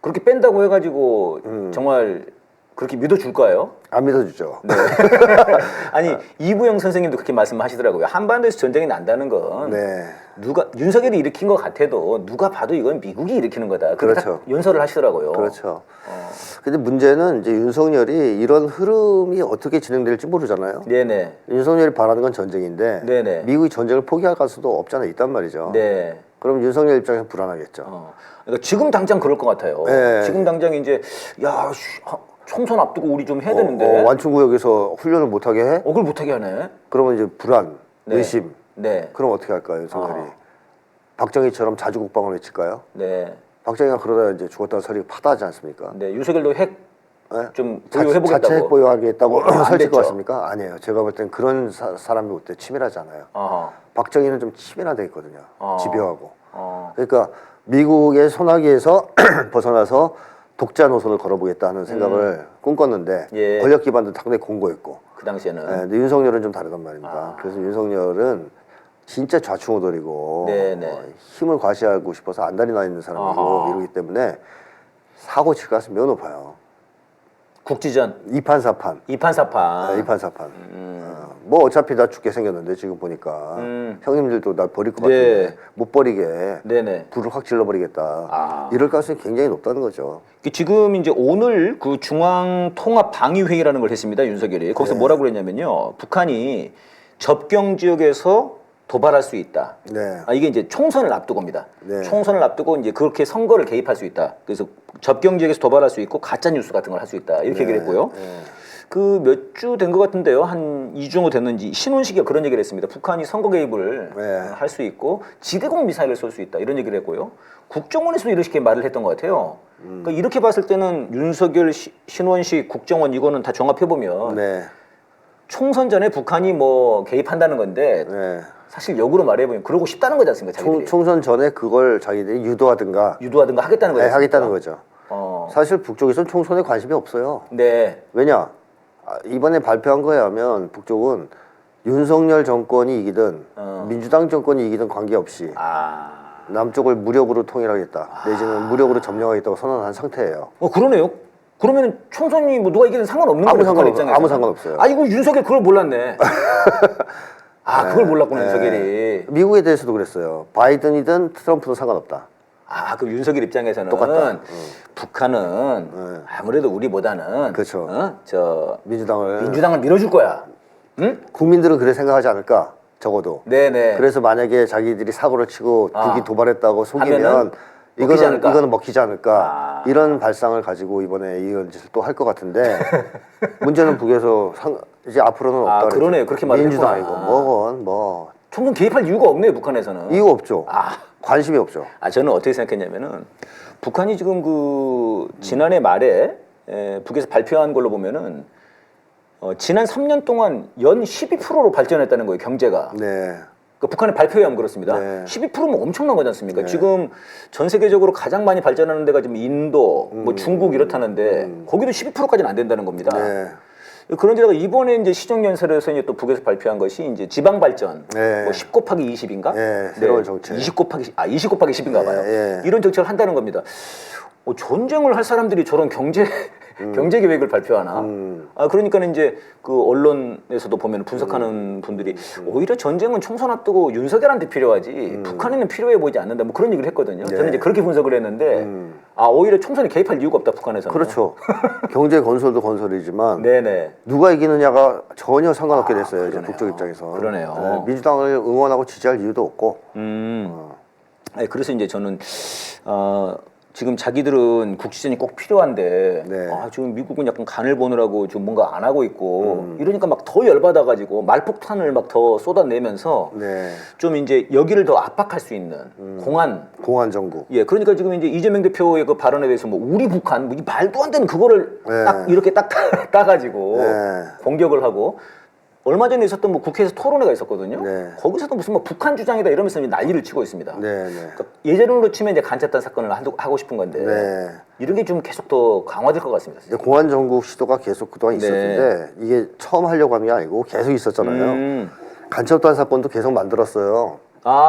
그렇게 뺀다고 해가지고 정말 그렇게 믿어줄까요? 안 믿어주죠. 네. 아니 이부영 선생님도 그렇게 말씀하시더라고요. 한반도에서 전쟁이 난다는 건 네. 누가 윤석열이 일으킨 것 같아도 누가 봐도 이건 미국이 일으키는 거다. 그렇게 그렇죠. 딱 연설을 하시더라고요. 그렇죠. 근데 문제는 이제 윤석열이 이런 흐름이 어떻게 진행될지 모르잖아요. 네네. 윤석열이 바라는 건 전쟁인데 네네. 미국이 전쟁을 포기할 가수도 없잖아 있단 말이죠. 네. 그럼 윤석열 입장에서 불안하겠죠. 그러니까 지금 당장 그럴 것 같아요. 네. 지금 당장 이제 야 총선 앞두고 우리 좀 해야 되는데 완충구역에서 훈련을 못하게 해? 그걸 못하게 하네. 그러면 이제 불안, 네. 의심. 네. 그럼 어떻게 할까요, 윤석열이? 박정희처럼 자주국방을 외칠까요? 네. 박정희가 그러다 이제 죽었다는 소리가 파다하지 않습니까? 네. 윤석열도 핵 네? 좀 보유해보겠다고. 자체 핵 보유하겠다고 안 설칠 됐죠. 것 같습니까? 아니에요. 제가 볼 땐 그런 사람이 올 때 치밀하지 않아요. 어허. 박정희는 좀 치밀하게 있거든요. 집요하고. 어. 그러니까 미국의 소나기에서 벗어나서 독자 노선을 걸어보겠다는 생각을 꿈꿨는데 예. 권력 기반도 상당히 공고했고 그 당시에는. 네, 근데 윤석열은 좀 다르단 말입니다. 그래서 윤석열은 진짜 좌충우돌이고 네네. 힘을 과시하고 싶어서 안달이 나 있는 사람이고 아하. 이러기 때문에 사고 칠 가능성이 매우 높아요. 국지전 이판사판. 이판사판. 이판사판. 뭐 어차피 다 죽게 생겼는데 지금 보니까 형님들도 나 버릴 것 같은데 네. 못 버리게 네네. 불을 확 질러버리겠다. 이럴 가능성이 굉장히 높다는 거죠. 지금 이제 오늘 그 중앙통합방위회의라는 걸 했습니다. 윤석열이. 거기서 뭐라고 그랬냐면요. 북한이 접경 지역에서 도발할 수 있다. 네. 이게 이제 총선을 앞두고입니다. 네. 총선을 앞두고 이제 그렇게 선거를 개입할 수 있다. 그래서 접경 지역에서 도발할 수 있고 가짜 뉴스 같은 걸 할 수 있다. 이렇게 얘기를 했고요. 그 몇 주 된 것 같은데요. 한 2주 정도 됐는지 신원식이가 그런 얘기를 했습니다. 북한이 선거 개입을 네. 할 수 있고 지대공 미사일을 쏠 수 있다 이런 얘기를 했고요. 국정원에서도 이렇게 말을 했던 것 같아요. 그러니까 이렇게 봤을 때는 윤석열, 신원식, 국정원 이거는 다 종합해 보면 네. 총선 전에 북한이 뭐 개입한다는 건데 네. 사실 역으로 말해보면 그러고 싶다는 거지 않습니까? 자기들이 총선 전에 그걸 자기들이 유도하든가 유도하든가 하겠다는 거죠. 네, 하겠다는 거죠. 어, 사실 북쪽에서는 총선에 관심이 없어요. 네, 왜냐? 이번에 발표한 거에 하면 북쪽은 윤석열 정권이 이기든 민주당 정권이 이기든 관계없이 남쪽을 무력으로 통일하겠다 내지는 무력으로 점령하겠다고 선언한 상태예요. 그러네요. 그러면 총선이 뭐 누가 이기든 상관없는 아무 거예요. 북한 상관없- 입장에서. 아무 상관없어요. 아 이거 윤석열 그걸 몰랐네. 그걸 몰랐구나 네. 윤석열이. 미국에 대해서도 그랬어요. 바이든이든 트럼프든 상관없다. 그 윤석열 입장에서는 똑같다. 북한은 아무래도 우리보다는 그렇죠. 저 민주당을 밀어줄 거야. 응? 국민들은 그래 생각하지 않을까? 적어도. 네네. 그래서 만약에 자기들이 사고를 치고 북이 도발했다고 속이면 하면은 먹히지 않을까? 이거는 먹히지 않을까? 이런 발상을 가지고 이번에 이런 짓을 또 할 것 같은데 문제는 북에서 이제 앞으로는 없다. 그러네요. 그렇게 말을 민주당이고 했구나. 뭐건 뭐 총선 개입할 이유가 없네요. 북한에서는. 이유 없죠. 관심이 없죠. 저는 어떻게 생각했냐면은 북한이 지금 지난해 말에 북에서 발표한 걸로 보면은 지난 3년 동안 연 12%로 발전했다는 거예요. 경제가. 네. 그러니까 북한의 발표에 하면 그렇습니다. 네. 12%면 엄청난 거지 않습니까? 지금 전 세계적으로 가장 많이 발전하는 데가 지금 인도, 뭐 중국 이렇다는데 거기도 12%까지는 안 된다는 겁니다. 네. 그런 데다가 이번에 이제 시정연설에서 이제 또 북에서 발표한 것이 이제 지방 발전, 네. 뭐 10 곱하기 20인가? 네, 새로운 정책. 20 곱하기 10인가 봐요. 네. 이런 정책을 한다는 겁니다. 전쟁을 할 사람들이 저런 경제 계획을 발표하나? 그러니까 이제 그 언론에서도 보면 분석하는 분들이 오히려 전쟁은 총선 앞두고 윤석열한테 필요하지 북한에는 필요해 보이지 않는다. 뭐 그런 얘기를 했거든요. 저는 이제 그렇게 분석을 했는데 오히려 총선에 개입할 이유가 없다 북한에서는. 그렇죠. 경제 건설도 건설이지만 네네. 누가 이기느냐가 전혀 상관없게 됐어요. 이제 그러네요. 북쪽 입장에서. 그러네요. 네, 민주당을 응원하고 지지할 이유도 없고. 그래서 이제 저는 지금 자기들은 국지전이 꼭 필요한데 네. 지금 미국은 약간 간을 보느라고 지금 뭔가 안 하고 있고 이러니까 막 더 열받아가지고 말폭탄을 막 더 쏟아내면서 네. 좀 이제 여기를 더 압박할 수 있는 공안 정국. 그러니까 지금 이제 이재명 대표의 그 발언에 대해서 뭐 우리 북한 뭐 이 말도 안 되는 그거를 네. 딱 이렇게 딱 따가지고 네. 공격을 하고 얼마 전에 있었던 뭐 국회에서 토론회가 있었거든요. 네. 거기서도 무슨 뭐 북한 주장이다 이러면서 이제 난리를 치고 있습니다. 네, 네. 그러니까 예전으로 치면 이제 간첩단 사건을 하고 싶은 건데 네. 이런 게 좀 계속 더 강화될 것 같습니다. 이제 공안 정국 시도가 계속 그동안 네. 있었는데 이게 처음 하려고 한 게 아니고 계속 있었잖아요. 간첩단 사건도 계속 만들었어요.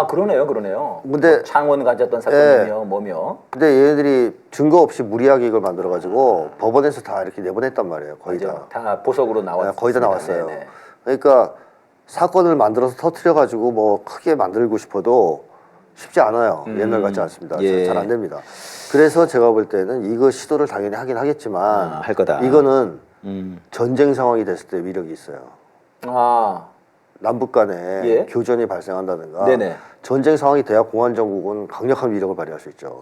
그러네요. 근데 창원 간첩단 사건이며 뭐며. 근데 얘네들이 증거 없이 무리하게 이걸 만들어가지고 법원에서 다 이렇게 내보냈단 말이에요. 거의 맞아요. 다. 다 보석으로 나왔어요. 거의 다 나왔어요. 그러니까 사건을 만들어서 터트려가지고 뭐 크게 만들고 싶어도 쉽지 않아요. 옛날 같지 않습니다. 예. 잘 안 됩니다. 그래서 제가 볼 때는 이거 시도를 당연히 하긴 하겠지만 할 거다. 이거는 전쟁 상황이 됐을 때 위력이 있어요. 남북 간에 예. 교전이 발생한다든가 네네. 전쟁 상황이 돼야 공안 정국은 강력한 위력을 발휘할 수 있죠.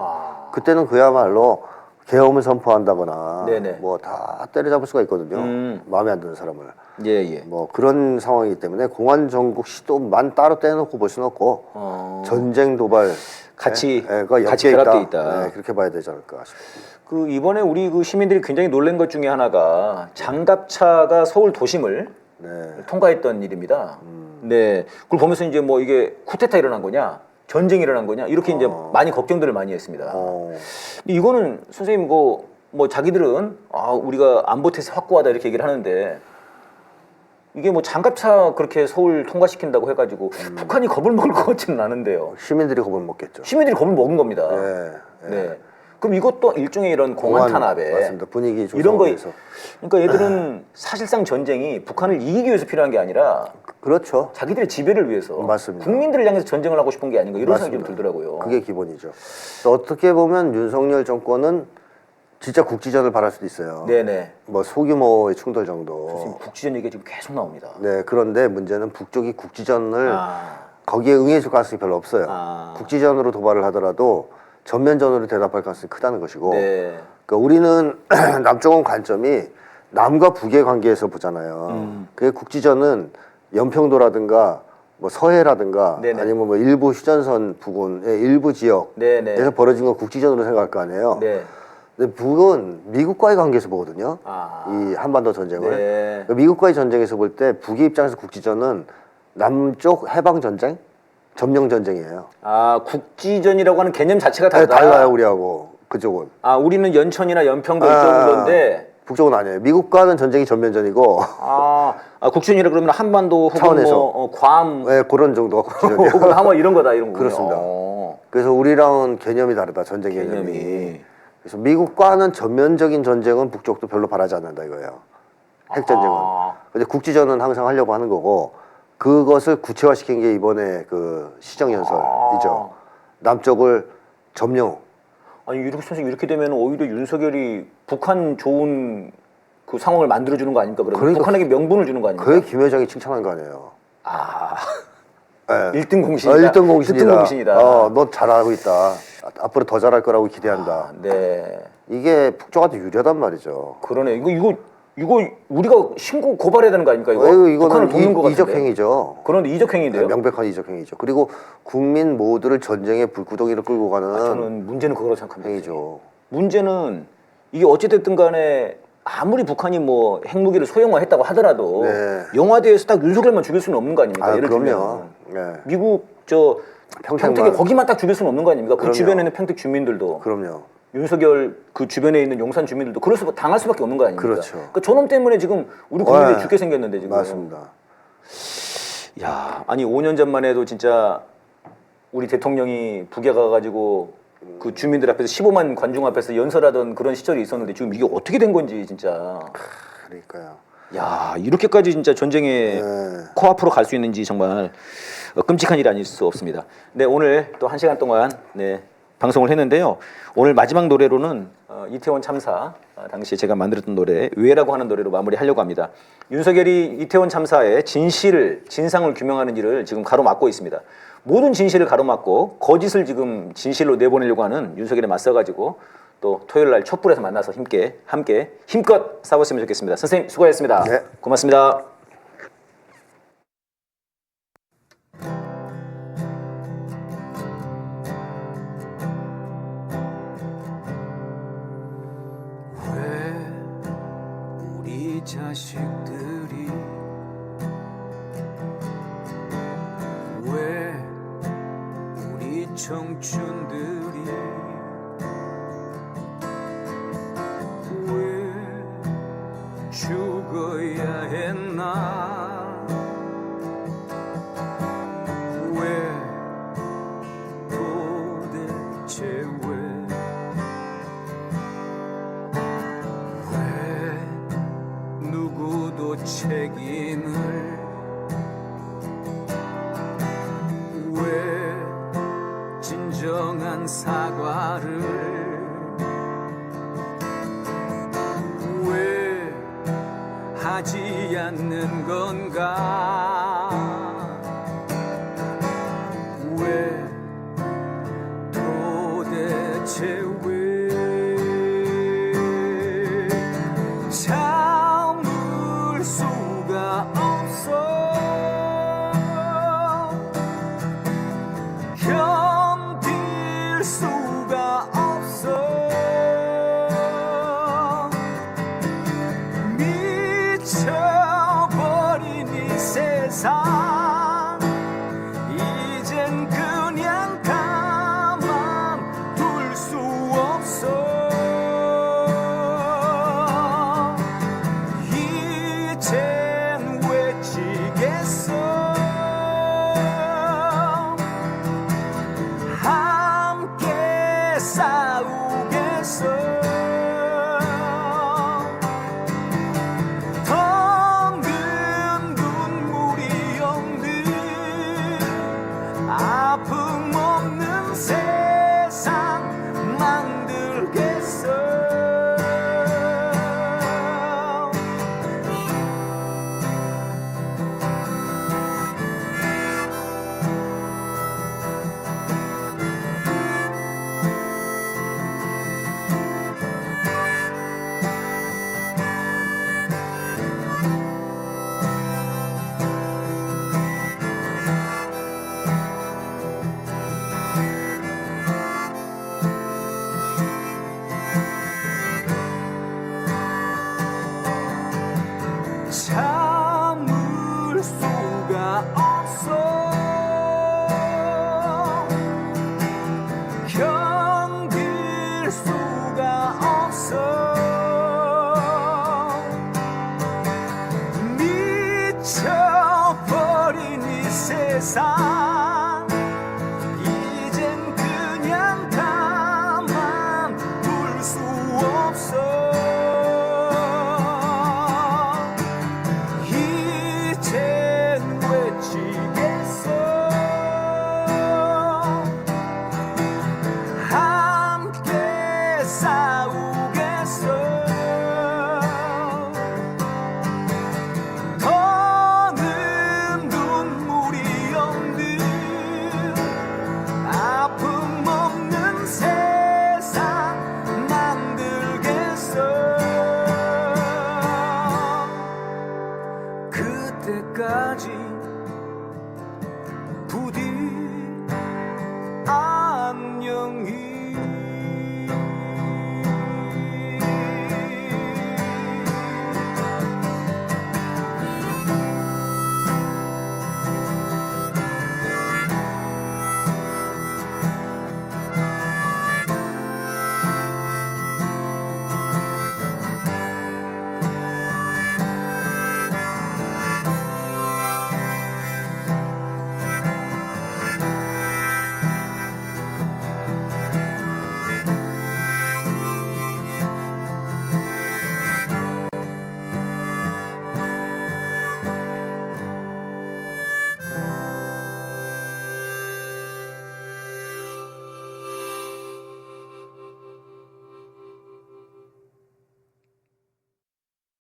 그때는 그야말로 계엄을 선포한다거나 네네. 뭐 다 때려잡을 수가 있거든요. 마음에 안 드는 사람을. 예. 뭐 그런 상황이기 때문에 공안 정국 시도만 따로 떼놓고 볼 수는 없고 전쟁 도발 같이 가 같이 엮여 결합돼 있다. 그렇게 봐야 되지 않을까 싶습니다. 이번에 우리 시민들이 굉장히 놀란 것 중에 하나가 장갑차가 서울 도심을 네. 통과했던 일입니다. 네, 그걸 보면서 이제 뭐 이게 쿠데타 일어난 거냐, 전쟁이 일어난 거냐 이렇게 이제 많이 걱정들을 많이 했습니다. 근데 이거는 선생님 뭐 자기들은 우리가 안보 태세 확고하다 이렇게 얘기를 하는데 이게 뭐 장갑차 그렇게 서울 통과시킨다고 해가지고 북한이 겁을 먹을 것 같지는 않은데요. 시민들이 겁을 먹겠죠. 시민들이 겁을 먹은 겁니다. 네. 네. 그럼 이것도 일종의 이런 공안 탄압에 맞습니다. 분위기 이런 거 조성을 위해서. 그러니까 얘들은 사실상 전쟁이 북한을 이기기 위해서 필요한 게 아니라 그렇죠. 자기들의 지배를 위해서 맞습니다. 국민들을 향해서 전쟁을 하고 싶은 게 아닌가 이런 생각이 좀 맞습니다. 들더라고요. 그게 기본이죠. 어떻게 보면 윤석열 정권은 진짜 국지전을 바랄 수도 있어요. 네네. 뭐 소규모의 충돌 정도. 지금 국지전 얘기가 지금 계속 나옵니다. 네, 그런데 문제는 북쪽이 국지전을 거기에 응해줄 가능성이 별로 없어요. 국지전으로 도발을 하더라도 전면전으로 대답할 가능성이 크다는 것이고. 네. 그러니까 우리는 남쪽은 관점이 남과 북의 관계에서 보잖아요. 그게 국지전은 연평도라든가 뭐 서해라든가 네네. 아니면 뭐 일부 휴전선 부근의 일부 지역에서 네네. 벌어진 건 국지전으로 생각할 거 아니에요. 네. 근데 북은 미국과의 관계에서 보거든요. 아. 이 한반도 전쟁을. 네. 그러니까 미국과의 전쟁에서 볼 때 북의 입장에서 국지전은 남쪽 해방 전쟁, 점령 전쟁이에요. 아, 국지전이라고 하는 개념 자체가 네, 다르다. 달라요 우리하고 그쪽은. 아, 우리는 연천이나 연평도 아. 이쪽인데 북쪽은 아니에요. 미국과는 전쟁이 전면전이고. 국지전이라 그러면 한반도 혹은 차원에서. 뭐 괌 네, 그런 정도가 국지전이에요. 혹은 하마 이런 거다 이런 거군요. 그렇습니다. 어. 그래서 우리랑은 개념이 다르다. 전쟁 개념이. 개념이. 그래서 미국과는 전면적인 전쟁은 북쪽도 별로 바라지 않는다 이거예요. 핵전쟁은. 근데 국지전은 항상 하려고 하는 거고 그것을 구체화시킨 게 이번에 그 시정연설이죠. 남쪽을 점령. 아니 이렇게 선생 이렇게 되면 오히려 윤석열이 북한 좋은 그 상황을 만들어주는 거 아닙니까? 그러면 북한에게 명분을 주는 거 아닙니까? 그게 김여정이 칭찬한 거 아니에요. 아, 네. 1등 공신이다. 1등 공신이다. 1등 공신이다. 너 잘하고 있다. 앞으로 더 잘할 거라고 기대한다. 네. 이게 북쪽한테 유리하단 말이죠. 그러네. 이거 우리가 신고 고발해야 되는 거 아닙니까? 이거 이거는 북한을 돕는 거 같은데. 이적행위죠. 그런데 이적행위인데요. 네, 명백한 이적행위죠. 그리고 국민 모두를 전쟁의 불구덩이로 끌고 가는 저는 문제는 그거라고 생각합니다. 행위죠. 문제는 이게 어찌됐든 간에 아무리 북한이 뭐 핵무기를 소형화했다고 하더라도 네. 영화대에서 딱 윤석열만 죽일 수는 없는 거 아닙니까? 예를 그럼요. 들면 네. 미국 저 평택만. 평택에 거기만 딱 죽일 수는 없는 거 아닙니까? 그 그럼요. 주변에 있는 평택 주민들도 그럼요. 윤석열 그 주변에 있는 용산 주민들도 그럴 수 당할 수밖에 없는 거 아닙니까? 그렇죠. 그러니까 저놈 때문에 지금 우리 국민들이 네. 죽게 생겼는데 지금. 맞습니다. 야, 아니 5년 전만 해도 진짜 우리 대통령이 북에 가가지고 그 주민들 앞에서 15만 관중 앞에서 연설하던 그런 시절이 있었는데 지금 이게 어떻게 된 건지 진짜. 그러니까요. 야, 이렇게까지 진짜 전쟁의 네. 코앞으로 갈 수 있는지 정말 끔찍한 일이 아닐 수 없습니다. 네, 오늘 또 1시간 동안 방송을 했는데요. 오늘 마지막 노래로는 이태원 참사 당시 제가 만들었던 노래 왜라고 하는 노래로 마무리하려고 합니다. 윤석열이 이태원 참사의 진상을 규명하는 일을 지금 가로막고 있습니다. 모든 진실을 가로막고 거짓을 지금 진실로 내보내려고 하는 윤석열에 맞서가지고 또 토요일 날 촛불에서 만나서 함께 힘껏 싸웠으면 좋겠습니다. 선생님 수고하셨습니다. 네. 고맙습니다. 왜 우리 자식들이 왜 우리 청춘들이 왜 죽어야 했나 왜 도대체 왜 누구도 책임을 왜 진정한 사과를 왜 하지 않는 건가 왜 도대체 왜 참을 수가 없어 견딜 수가 없어 미쳐버린 이 세상 이젠 그냥 가만 둘 수 없어 이젠 외치겠어 함께 싸우겠어 더는 눈물이 없는 아픔 없는 세상 만들겠어 세상